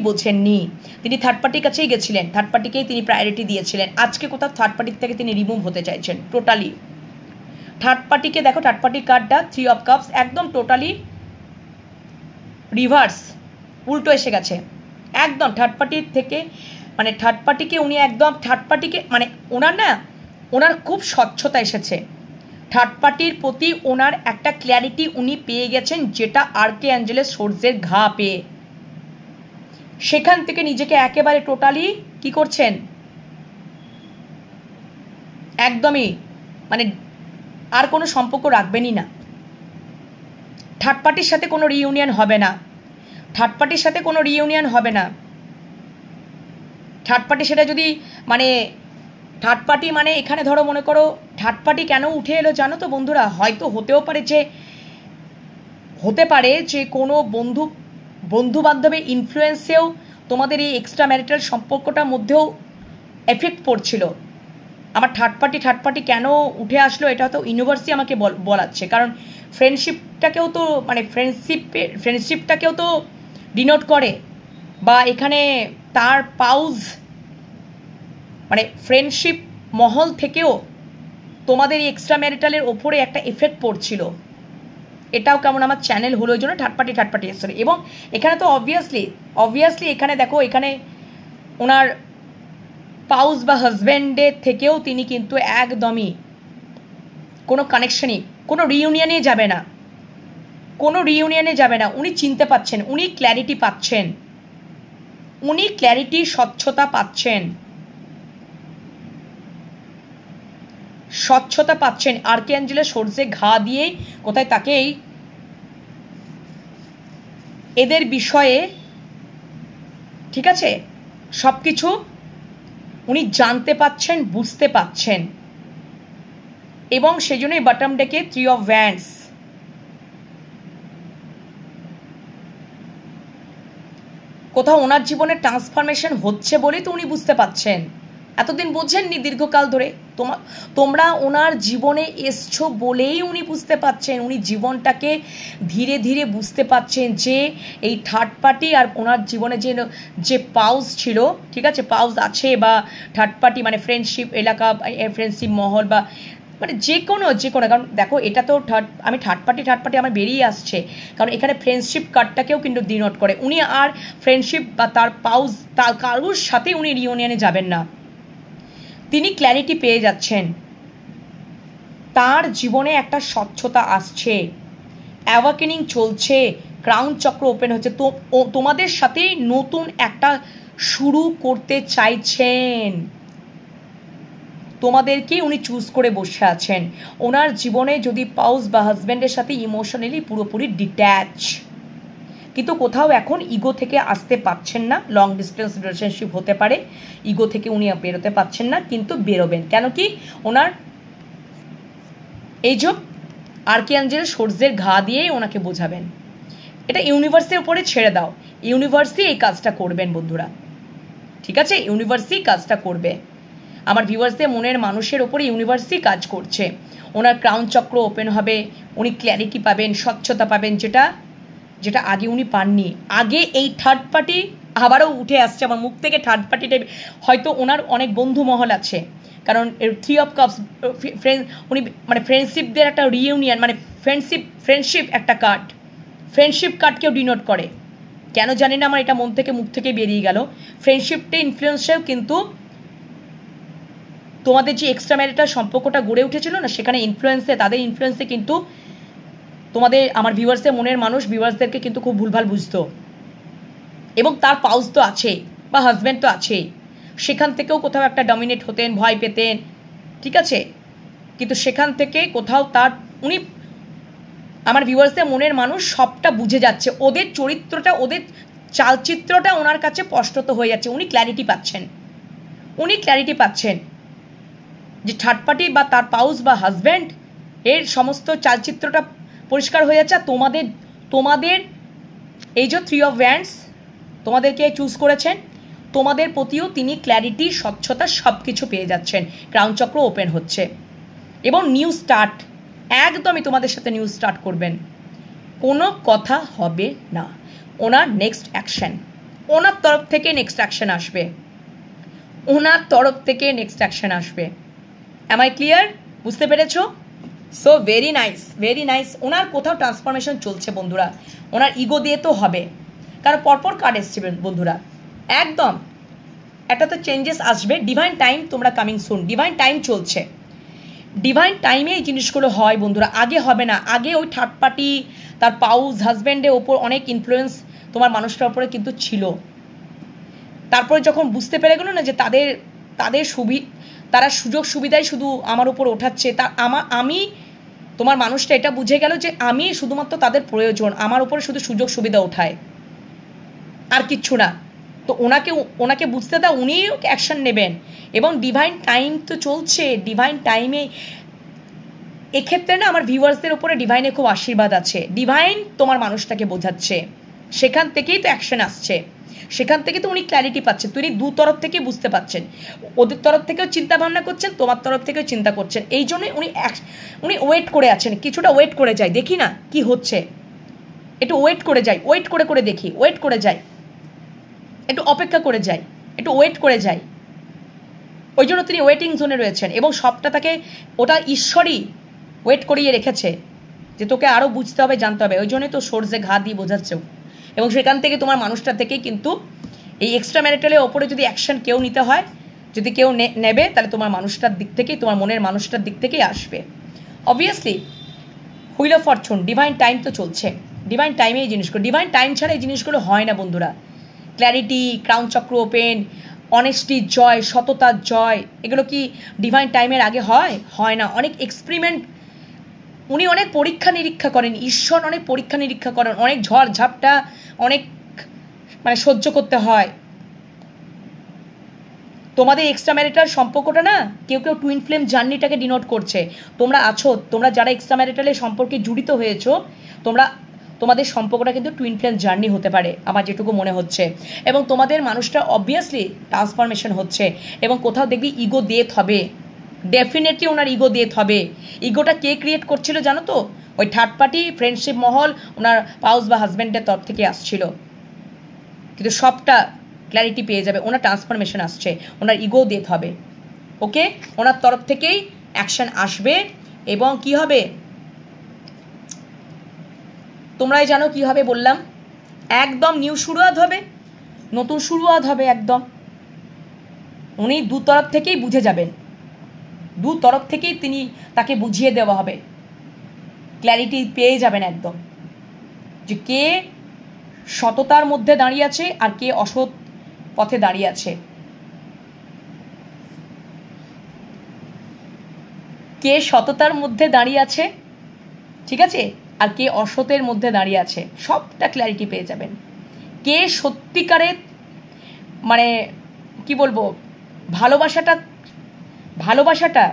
বোঝেননি। তিনি থার্ড পার্টির কাছেই গেছিলেন, থার্ড পার্টিকেই তিনি প্রায়োরিটি দিয়েছিলেন। আজকে কোথাও থার্ড পার্টির থেকে তিনি রিমুভ হতে চাইছেন টোটালি। থার্ড পার্টিকে দেখো, থার্ড পার্টির কার্ডটা 3 অফ কাপস একদম টোটালি রিভার্স, উল্টো এসে গেছে একদম। থার্ড পার্টির থেকে, মানে থার্ড পার্টিকে উনি একদম, থার্ড পার্টিকে মানে ওনার খুব স্বচ্ছতা এসেছে। থার্ড পার্টির প্রতি ওনার একটা ক্ল্যারিটি উনি পেয়ে গেছেন, যেটা আর্কিঅ্যাঞ্জেলের সোর্সের ঘা পেয়ে। সেখান থেকে নিজেকে একেবারে টোটালি কি করছেন, একদমই মানে আর কোনো সম্পর্ক রাখবেনই না। থার্ড পার্টির সাথে কোনো রিইউনিয়ন হবে না, থার্ড পার্টি সেটা যদি মানে থার্ড পার্টি, মানে এখানে ধরো মনে করো থার্ড পার্টি কেন উঠে এলো জানো তো বন্ধুরা? হয়তো হতে পারে যে কোনো বন্ধু বান্ধবের ইনফ্লুয়েন্সেও তোমাদের এই এক্সট্রা ম্যারিটাল সম্পর্কটার মধ্যেও এফেক্ট পড়ছিল। আমার থার্ড পার্টি কেন উঠে আসলো, এটা তো ইউনিভার্সই আমাকে বলাচ্ছে। কারণ ফ্রেন্ডশিপটাকেও তো, মানে ফ্রেন্ডশিপটাকেও তো ডিনোট করে, বা এখানে তার পাউজ, মানে ফ্রেন্ডশিপ মহল থেকেও তোমাদের এই এক্সট্রা ম্যারিটালের ওপরে একটা এফেক্ট পড়ছিল। এটাও কেমন আমার চ্যানেল হলো, ওই জন্য থার্ড পার্টি এসছে। এবং এখানে তো অবভিয়াসলি এখানে দেখো, এখানে ওনার পাউস বা হাজব্যান্ডের থেকেও তিনি কিন্তু একদমই কোনো কানেকশনই, কোনো রিইউনিয়নে যাবে না। উনি চিনতে পাচ্ছেন, উনি ক্ল্যারিটি পাচ্ছেন, স্বচ্ছতা পাচ্ছেন। আর্কিঅ্যাঞ্জেলের সোর্সে ঘা দিয়েই কোথায় তাকেই এদের বিষয়ে, ঠিক আছে, সব কিছু উনি জানতে পাচ্ছেন, বুঝতে পাচ্ছেন। এবং সেই জন্যই বটম ডেকে 3 অফ ওয়ান্ডস। কোথাও ওনার জীবনে ট্রান্সফরমেশন হচ্ছে বলেই তো উনি বুঝতে পাচ্ছেন, এতদিন বোঝেননি দীর্ঘকাল ধরে। তোমরা ওনার জীবনে এসছো বলেই উনি বুঝতে পারছেন, উনি জীবনটাকে ধীরে ধীরে বুঝতে পারছেন যে এই থার্ড পার্টি আর ওনার জীবনে যে পাউজ ছিল, ঠিক আছে, পাউজ আছে বা থার্ড পার্টি মানে ফ্রেন্ডশিপ এলাকা, ফ্রেন্ডশিপ মহল বা মানে যে কোনো কারণ দেখো এটা তো আমি থার্ড পার্টি আমার বেরিয়ে আসছে, কারণ এখানে ফ্রেন্ডশিপ কার্ডটাকেও কিন্তু ডিনোট করে। উনি আর ফ্রেন্ডশিপ বা তার পাউজ তার কারোর সাথে উনি রিউনিয়নে যাবেন না, তিনি ক্ল্যারিটি পেয়ে যাচ্ছেন, তার জীবনে একটা স্বচ্ছতা আসছে, অ্যাওয়াকেনিং চলছে, ক্রাউন চক্র ওপেন হচ্ছে, তো তোমাদের সাথেই নতুন একটা শুরু করতে চাইছেন, তোমাদেরকেই উনি চুজ করে বসে আছেন। ওনার জীবনে যদি পাউস বা হাজব্যান্ডের সাথে ইমোশনালি পুরোপুরি ডিট্যাচ, কিন্তু কোথাও এখন ইগো থেকে আসতে পারছেন না, লং ডিস্টেন্স রিলেশনশিপ হতে পারে, ইগো থেকে উনি বেরোতে পারছেন না, কিন্তু বেরোবেন। কেন কি ওনার এই যে আর্কিয়াঞ্জেল সোর্সের ঘা দিয়েই ওনাকে বোঝাবেন, এটা ইউনিভার্সের উপরে ছেড়ে দাও, ইউনিভার্সই এই কাজটা করবেন বন্ধুরা, ঠিক আছে, ইউনিভার্সই কাজটা করবে। আমার ভিউয়ার্সদের মনের মানুষের ওপরে ইউনিভার্সই কাজ করছে, ওনার ক্রাউন চক্র ওপেন হবে, উনি ক্ল্যারিটি পাবেন, স্বচ্ছতা পাবেন, যেটা আগে উনি পাননি। আগে এই থার্ড পার্টি আবারও উঠে আসছে আমার মুখ থেকে, থার্ড পার্টিটা হয়তো ওনার অনেক বন্ধু মহল আছে, কারণ 3 অফ কাপস উনি মানে ফ্রেন্ডশিপদের একটা রিইউনিয়ন, মানে ফ্রেন্ডশিপ একটা কার্ড, ফ্রেন্ডশিপ কার্ডকেও ডিনোট করে, কেন জানি না আমার এটা মন থেকে মুখ থেকে বেরিয়ে গেল। ফ্রেন্ডশিপটা ইনফ্লুয়েন্সেও কিন্তু তোমাদের যে এক্সট্রা ম্যারিটাল সম্পর্কটা গড়ে উঠেছিল না, সেখানে তাদের ইনফ্লুয়েন্সে কিন্তু তোমাদের আমার ভিউয়ার্সের মনের মানুষ ভিউয়ার্সদেরকে কিন্তু খুব ভুলভাল বুঝতো, এবং তার পাউস তো আছে বা হাজব্যান্ড তো আছেই, সেখান থেকেও কোথাও একটা ডমিনেট হতেন, ভয় পেতেন, ঠিক আছে, কিন্তু সেখান থেকে কোথাও উনি আমার ভিউয়ার্সদের মনের মানুষ সবটা বুঝে যাচ্ছে, ওদের চরিত্রটা, ওদের চালচিত্রটা ওনার কাছে স্পষ্ট হয়ে যাচ্ছে, উনি ক্ল্যারিটি পাচ্ছেন যে থার্ড পার্টি বা তার পাউস বা হাজব্যান্ড এর সমস্ত চালচিত্রটা পরিষ্কার হয়ে যাচ্ছে। তোমাদের এই যে 3 অফ ওয়ান্ডস তোমাদেরকে চুজ করেছেন, তোমাদের প্রতিও তিনি ক্ল্যারিটি, স্বচ্ছতা সব কিছু পেয়ে যাচ্ছেন, ক্রাউন চক্র ওপেন হচ্ছে এবং নিউ স্টার্ট, একদমই তোমাদের সাথে নিউ স্টার্ট করবেন, কোনো কথা হবে না। ওনার নেক্সট অ্যাকশন, ওনার তরফ থেকে নেক্সট অ্যাকশন আসবে। Am I clear? বুঝতে পেরেছো? So very nice. ওনার কোথাও ট্রান্সফরমেশন চলছে বন্ধুরা, ওনার ইগো দিয়ে তো হবে, কারণ পরপর কার্ড এসছে বন্ধুরা, একদম একটা তো চেঞ্জেস আসবে। ডিভাইন টাইম, তোমরা কামিং সুন, ডিভাইন টাইম চলছে, ডিভাইন টাইমে এই জিনিসগুলো হয় বন্ধুরা, আগে হবে না। আগে ওই থার্ড পার্টি তার পাউস হাজব্যান্ডের ওপর অনেক ইনফ্লুয়েন্স তোমার মানুষটার ওপরে কিন্তু ছিল, তারপরে যখন বুঝতে পেরে গেলো না যে তারা সুযোগ সুবিধাই শুধু আমার উপর ওঠাচ্ছে, আমি তোমার মানুষটা এটা বুঝে গেল যে আমি শুধুমাত্র তাদের প্রয়োজন, আমার উপরে শুধু সুযোগ সুবিধা ওঠায় আর কিচ্ছু না। তো ওনাকে বুঝতে দাও, উনিও অ্যাকশন নেবেন, এবং ডিভাইন টাইম তো চলছে। ডিভাইন টাইমে এক্ষেত্রে না আমার ভিউয়ার্সদের উপরে ডিভাইনের খুব আশীর্বাদ আছে, ডিভাইন তোমার মানুষটাকে বোঝাচ্ছে, সেখান থেকেই তো অ্যাকশন আসছে, সেখান থেকে তো উনি ক্ল্যারিটি পাচ্ছেন, তিনি দু তরফ থেকে বুঝতে পাচ্ছেন, ওদের তরফ থেকেও চিন্তা ভাবনা করছেন, তোমার তরফ থেকেও চিন্তা করছেন, এই জন্যই উনি ওয়েট করে আছেন, কিছুটা ওয়েট করে যায়, দেখি না কি হচ্ছে, একটু ওয়েট করে দেখি, ওয়েট করে যাই, একটু অপেক্ষা করে যাই, একটু ওয়েট করে যাই, ওই জন্য তিনি ওয়েটিং জোনে রয়েছেন, এবং সবটা তাকে ওটা ঈশ্বরই ওয়েট করিয়ে রেখেছে যে তোকে আরও বুঝতে হবে, জানতে হবে, ওই জন্যই তো সোর্সে ঘা দিয়ে বোঝাচ্ছেও, এবং সেখান থেকে তোমার মানুষটা থেকেই কিন্তু এই এক্সট্রা ম্যারিটালের ওপরে যদি অ্যাকশন কেউ নিতে হয়, যদি কেউ নেবে, তাহলে তোমার মানুষটার দিক থেকেই, তোমার মনের মানুষটার দিক থেকেই আসবে। Obviously wheel of Fortune, divine time তো চলছে, ডিভাইন টাইমে এই জিনিসগুলো, ডিভাইন টাইম ছাড়া এই জিনিসগুলো হয় না বন্ধুরা। ক্ল্যারিটি, ক্রাউন চক্র ওপেন, অনেস্টির জয়, সততার জয়, এগুলো কি ডিভাইন টাইমের আগে হয় না। অনেক এক্সপেরিমেন্ট, উনি অনেক পরীক্ষা নিরীক্ষা করেন, ঈশ্বর অনেক পরীক্ষা নিরীক্ষা করেন, অনেক ঝড় ঝাপটা অনেক মানে সহ্য করতে হয়। তোমাদের এক্সট্রা ম্যারিটাল সম্পর্কটা না কেউ টুইন ফ্লেম জার্নিটাকে ডিনোট করছে। তোমরা যারা এক্সট্রা ম্যারিটালের সম্পর্কে জড়িত হয়েছো, তোমাদের সম্পর্কটা কিন্তু টুইন ফ্লেম জার্নি হতে পারে আমার যেটুকু মনে হচ্ছে, এবং তোমাদের মানুষটা অবভিয়াসলি ট্রান্সফরমেশন হচ্ছে, এবং কোথাও দেখবি ইগো ডেথ হবে, ডেফিনেটলি ওনার ইগো ডেথ হবে। ইগোটা কে ক্রিয়েট করছিল জানো তো? ওই থার্ড পার্টি ফ্রেন্ডশিপ মহল ওনার পাউস বা হাজব্যান্ডের তরফ থেকে আসছিল, কিন্তু সবটা ক্ল্যারিটি পেয়ে যাবে। ওনার ট্রান্সফরমেশন আসছে, ওনার ইগো ডেথ হবে। ওকে, ওনার তরফ থেকেই অ্যাকশন আসবে। এবং কি হবে তোমরাই জানো কি হবে, বললাম একদম নিউ শুরুয়াত হবে, নতুন শুরুয়াত হবে একদম। উনি দু তরফ থেকেই বুঝে যাবেন, দু তরফ থেকেই তাকে বুঝিয়ে দেওয়া হবে, ক্ল্যারিটি পেয়ে যাবেন একদম, যে কে সততার মধ্যে দাঁড়িয়ে আছে আর কে অসৎ পথে দাঁড়িয়ে আছে, কে সততার মধ্যে দাঁড়িয়ে আছে, ঠিক আছে, আর কে অসতের মধ্যে দাঁড়িয়ে আছে, সবটা ক্ল্যারিটি পেয়ে যাবেন। কে সত্যিকারের মানে কি বলবো, ভালোবাসাটা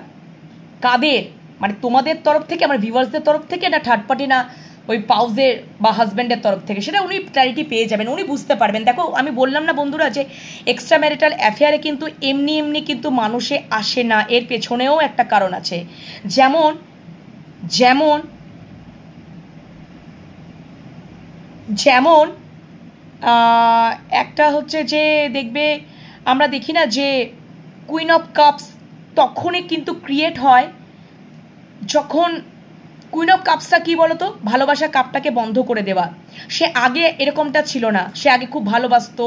কাদের, মানে তোমাদের তরফ থেকে, আমার ভিউয়ার্সদের তরফ থেকে, না থার্ড পার্টি, না ওই পাউজের বা হাজব্যান্ডের তরফ থেকে, সেটা উনি ক্ল্যারিটি পেয়ে যাবেন, উনি বুঝতে পারবেন। দেখো আমি বললাম না বন্ধুরা, যে এক্সট্রা ম্যারিটাল অ্যাফেয়ারে কিন্তু এমনি কিন্তু মানুষে আসে না, এর পেছনেও একটা কারণ আছে। যেমন যেমন যেমন একটা হচ্ছে যে দেখবে আমরা দেখি না যে কুইন অফ কাপস তখনই কিন্তু ক্রিয়েট হয় যখন কুইন অফ কাপসটা কি বলতো, ভালোবাসা কাপটাকে বন্ধ করে দেওয়া। সে আগে এরকমটা ছিল না, সে আগে খুব ভালোবাসতো,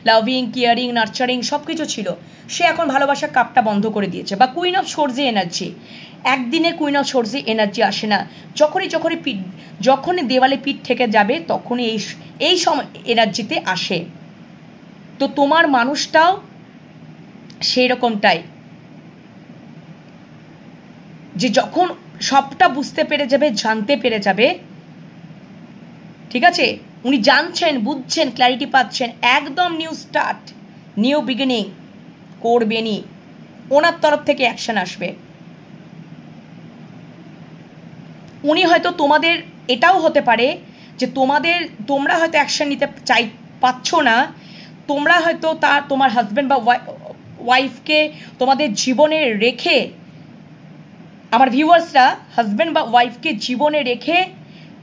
লাভিং, কেয়ারিং, নার্চারিং সব কিছু ছিল, সে এখন ভালোবাসা কাপটা বন্ধ করে দিয়েছে। বা কুইন অফ সোর্সে এনার্জি, একদিনে কুইন অফ সোর্সে এনার্জি আসে না, যখনই দেওয়ালে পিঠ থেকে যাবে তখনই এই সময় এনার্জিতে আসে। তো তোমার মানুষটাও সেই রকমটাই, যে যখন সবটা বুঝতে পেরে যাবে, জানতে পেরে যাবে, ঠিক আছে, উনি জানছেন, বুঝছেন, ক্ল্যারিটি পাচ্ছেন, একদম নিউ স্টার্ট, নিউ বিগিনিং করবেনই, ওনার তরফ থেকে অ্যাকশন আসবে। উনি হয়তো তোমাদের, এটাও হতে পারে যে তোমরা হয়তো অ্যাকশন নিতে পাচ্ছ না, তোমরা হয়তো তোমার হাজব্যান্ড বা ওয়াইফকে তোমাদের জীবনে রেখে, আমার ভিউয়ার্সরা হাজব্যান্ড বা ওয়াইফকে জীবনে রেখে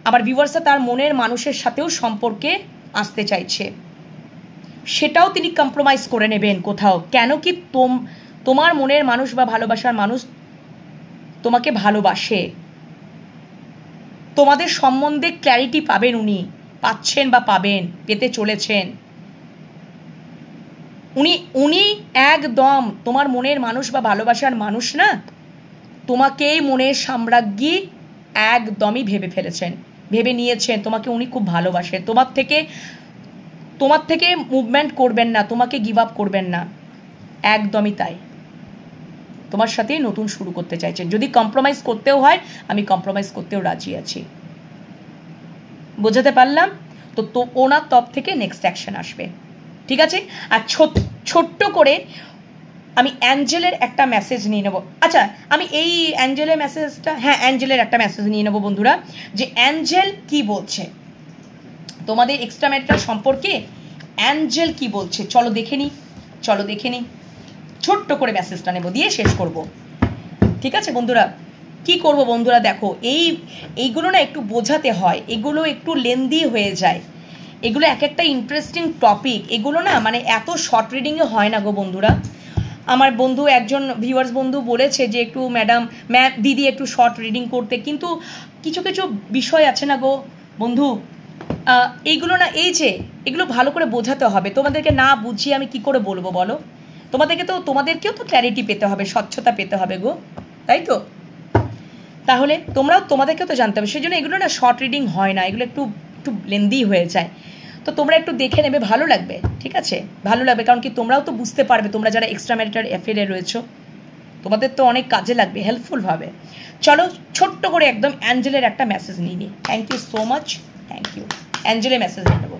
আমার ভিউয়ার্সরা তার মনের মানুষের সাথেও সম্পর্কে আসতে চাইছে, সেটাও তিনি কম্প্রোমাইজ করে নেবেন কোথাও। কেন কি তোমার মনের মানুষ বা ভালোবাসার মানুষ তোমাকে ভালোবাসে, তোমাদের সম্বন্ধে ক্ল্যারিটি পাবেন, উনি পাচ্ছেন বা পাবেন, পেতে চলেছেন। উনি একদম তোমার মনের মানুষ বা ভালোবাসার মানুষ না, তোমাকেই মনের সাম্রাজ্ঞী একদমই ভেবে ফেলেছেন, ভেবে নিয়েছেন, তোমাকে উনি খুব ভালোবাসেন, তোমার থেকে মুভমেন্ট করবেন না, তোমাকে গিভ আপ করবেন না, একদমই তাই, তোমার সাথেই নতুন শুরু করতে চাইছেন। যদি কম্প্রোমাইজ করতেও হয়, আমি কম্প্রোমাইজ করতেও রাজি আছি, বোঝাতে পারলাম তো ওনার তরফ থেকে নেক্সট অ্যাকশন আসবে, ঠিক আছে। আর ছোট্ট করে আমি অ্যাঞ্জেলের একটা মেসেজ নিয়ে নেব। আচ্ছা, আমি এই অ্যাঞ্জেলের মেসেজটা, হ্যাঁ অ্যাঞ্জেলের একটা মেসেজ নিয়ে নেব বন্ধুরা, যে অ্যাঞ্জেল কি বলছে তোমাদের এক্সট্রা ম্যারিটাল সম্পর্কে, অ্যাঞ্জেল কি বলছে চলো দেখে নিই, ছোট্ট করে মেসেজটা নেব, দিয়ে শেষ করব, ঠিক আছে বন্ধুরা। কি করব বন্ধুরা, দেখো এইগুলো না একটু বোঝাতে হয়, এগুলো একটু লেন্দি হয়ে যায়, এগুলো এক একটা ইন্টারেস্টিং টপিক, এগুলো না মানে এত শর্ট রিডিংয়ে হয় না গো বন্ধুরা। আমার বন্ধু একজন ভিউয়ার্স বন্ধু বলেছে যে একটু ম্যাম দিদি একটু শর্ট রিডিং করতে, কিন্তু কিছু বিষয় আছে না গো বন্ধু, এইগুলো না, এগুলো ভালো করে বোঝাতে হবে, তোমাদেরকে না বুঝিয়ে আমি কি করে বলবো বলো, তোমাদেরকেও তো ক্ল্যারিটি পেতে হবে, স্বচ্ছতা পেতে হবে গো, তাই তো? তাহলে তোমাদেরকেও তো জানতে হবে, সেই জন্য এগুলো না শর্ট রিডিং হয় না, এগুলো একটু লেন্দি হয়ে যায়। তো তোমরা একটু দেখে নেবে, ভালো লাগবে, ঠিক আছে, ভালো লাগবে, কারণ কি তোমরাও তো বুঝতে পারবে, তোমরা যারা এক্সট্রা ম্যারিটাল অ্যাফেয়ারে রয়েছো, তোমাদের তো অনেক কাজে লাগবে, হেল্পফুলভাবে। চলো ছোট্ট করে একদম অ্যাঞ্জেলের একটা মেসেজ নিয়ে নিই। Thank you so much, thank you. অ্যাঞ্জেলের মেসেজ নিয়ে নেবো।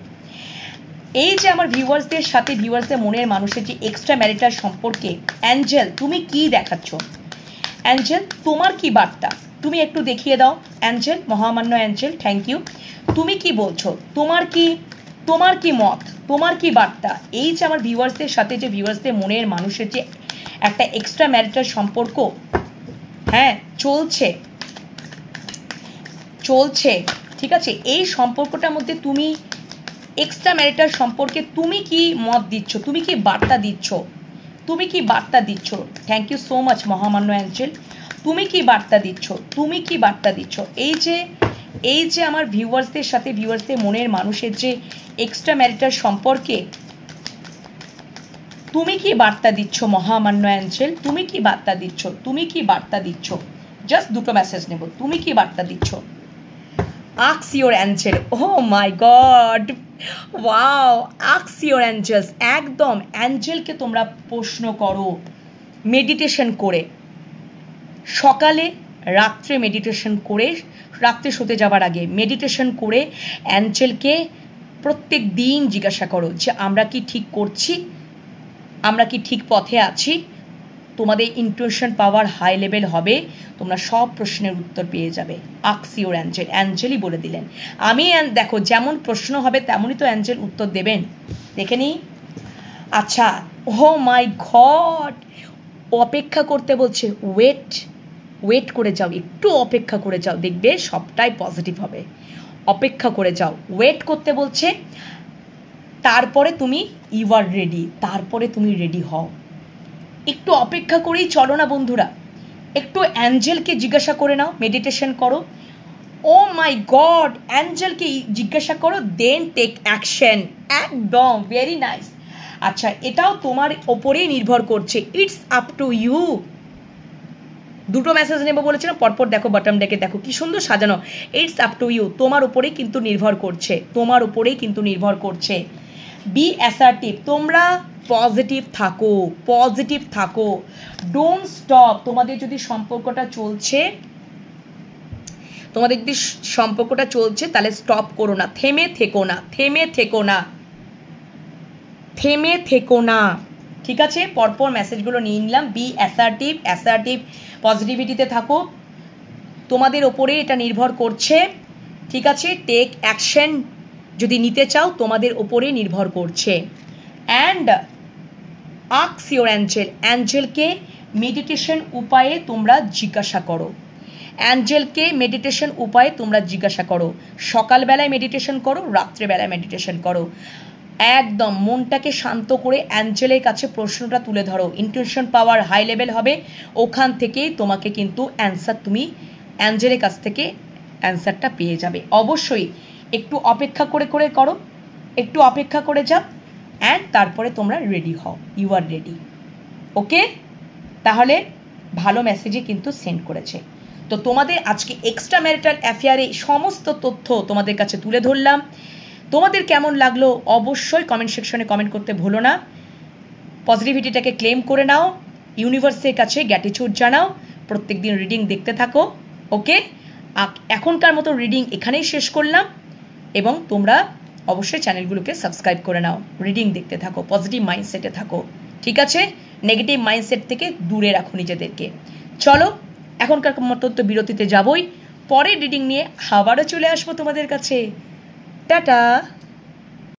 এই যে আমার ভিউয়ার্সদের সাথে, ভিউয়ার্সদের মনের মানুষের যে এক্সট্রা ম্যারিটাল সম্পর্কে, অ্যাঞ্জেল তুমি কি দেখাচ্ছ, অ্যাঞ্জেল তোমার কি বার্তা, তুমি একটু দেখিয়ে দাও অ্যাঞ্জেল, মহামান্য অ্যাঞ্জেল, থ্যাংক ইউ। তুমি কি বলছো, তোমার কি মত, তোমার কি বার্তা, এই যে আমার ভিউয়ার্সদের সাথে, যে ভিউয়ার্সদের মনের মানুষের যে একটা এক্সট্রা ম্যারিটাল সম্পর্ক, হ্যাঁ, চলছে, চলছে, ঠিক আছে। এই সম্পর্কটার মধ্যে তুমি এক্সট্রা ম্যারিটাল সম্পর্কে তুমি কি মত দিচ্ছ, তুমি কি বার্তা দিচ্ছ, তুমি কি বার্তা দিচ্ছ? থ্যাংক ইউ সো মাচ মহামান্য অ্যাঞ্জেল। তুমি কি বার্তা দিচ্ছ, তুমি কি বার্তা দিচ্ছ? এই যে আমার ভিউয়ার্সদের সাথে, ভিউয়ার্সদের মনের মানুষের যে এক্সট্রা ম্যারিটাল সম্পর্কে তুমি কি বার্তা দিচ্ছ মহামান্য অ্যাঞ্জেল? তুমি কি বার্তা দিচ্ছ, তুমি কি বার্তা দিচ্ছ? জাস্ট দুটো মেসেজ নেব, তুমি কি বার্তা দিচ্ছ? Ask your angel. Oh my god, wow, ask your angels. একদম অ্যাঞ্জেলকে তোমরা প্রশ্ন করো মেডিটেশন করে, সকালে রাত্রে মেডিটেশন করে, রাত্রে শুতে যাবার আগে মেডিটেশন করে অ্যাঞ্জেলকে প্রত্যেক দিন জিজ্ঞাসা করো যে আমরা কি ঠিক করছি, আমরা কি ঠিক পথে আছি। তোমাদের ইনটিউশন পাওয়ার হাই লেভেল হবে, তোমরা সব প্রশ্নের উত্তর পেয়ে যাবে। আস্ক ইওর অ্যাঞ্জেল, অ্যাঞ্জেলই বলে দিলেন। আমি দেখো যেমন প্রশ্ন হবে তেমনই তো অ্যাঞ্জেল উত্তর দেবেন, দেখে নিই। আচ্ছা, ও মাই গড, অপেক্ষা করতে বলছে, ওয়েট করে যাও, একটু অপেক্ষা করে যাও, দেখবে সবটাই পজিটিভ হবে। অপেক্ষা করে যাও, ওয়েট করতে বলছে, তারপরে তুমি ইউ আর রেডি, তারপরে তুমি রেডি হও। একটু অপেক্ষা করেই চলো না বন্ধুরা, একটু অ্যাঞ্জেলকে জিজ্ঞাসা করে নাও, মেডিটেশন করো। ও মাই গড, অ্যাঞ্জেলকে জিজ্ঞাসা করো, দেন টেক অ্যাকশন। একদম ভেরি নাইস। আচ্ছা, এটাও তোমার ওপরেই নির্ভর করছে, ইটস আপ টু ইউ। দুটো মেসেজ নেবো বলেছিলাম, পরপর দেখো, বটম ডেকে দেখো কি সুন্দর সাজানো। ইটস আপ টু ইউ, তোমার উপরেই কিন্তু নির্ভর করছে, তোমার উপরেই কিন্তু নির্ভর করছে। বি অ্যাসার্টিভ, তোমরা পজিটিভ থাকো, পজিটিভ থাকো, ডোন্ট স্টপ। তোমাদের যদি সম্পর্কটা চলছে, তোমাদের যদি সম্পর্কটা চলছে তাহলে স্টপ করো না, থেমে থেকো না, থেমে থেকো না, থেমে থেকো না, ঠিক আছে। পরপর মেসেজগুলো নিয়ে নিলাম। বি অ্যাসার্টিভ, অ্যাসার্টিভ পজিটিভিটিতে থাকো, তোমাদের ওপরে এটা নির্ভর করছে, ঠিক আছে। টেক অ্যাকশন যদি নিতে চাও তোমাদের ওপরে নির্ভর করছে। অ্যান্ড আস্ক ইওর অ্যাঞ্জেল, অ্যাঞ্জেলকে মেডিটেশন উপায়ে তোমরা জিজ্ঞাসা করো, অ্যাঞ্জেলকে মেডিটেশন উপায়ে তোমরা জিজ্ঞাসা করো। সকালবেলায় মেডিটেশন করো, রাত্রেবেলায় মেডিটেশন করো, একদম মনটাকে শান্ত করে অ্যাঞ্জেলের কাছে প্রশ্নটা তুলে ধরো। ইনটিউশন পাওয়ার হাই লেভেল হবে, ওখান থেকেই তোমাকে কিন্তু অ্যান্সার, তুমি অ্যাঞ্জেলের কাছ থেকে অ্যান্সারটা পেয়ে যাবে। অবশ্যই একটু অপেক্ষা করে করো, একটু অপেক্ষা করে যাও, অ্যান্ড তারপরে তোমরা রেডি হও, ইউ আর রেডি। ওকে, তাহলে ভালো মেসেজই কিন্তু সেন্ড করেছে। তো তোমাদের আজকে এক্সট্রা ম্যারিটাল অ্যাফেয়ারে সমস্ত তথ্য তোমাদের কাছে তুলে ধরলাম। তোমাদের কেমন লাগলো অবশ্যই কমেন্ট সেকশনে কমেন্ট করতে ভুলো না। পজিটিভিটিটাকে ক্লেম করে নাও, ইউনিভার্সের কাছে গ্র্যাটিটিউড জানাও, প্রত্যেক দিন রিডিং দেখতে থাকো। ওকে, এখনকার মতো রিডিং এখানেই শেষ করলাম, এবং তোমরা অবশ্যই চ্যানেলগুলোকে সাবস্ক্রাইব করে নাও, রিডিং দেখতে থাকো, পজিটিভ মাইন্ডসেটে থাকো, ঠিক আছে। নেগেটিভ মাইন্ডসেট থেকে দূরে রাখো নিজেদেরকে। চলো, এখনকার মতো তো বিরতিতে যাবই, পরের রিডিং নিয়ে আবারও চলে আসবো তোমাদের কাছে। টাটা।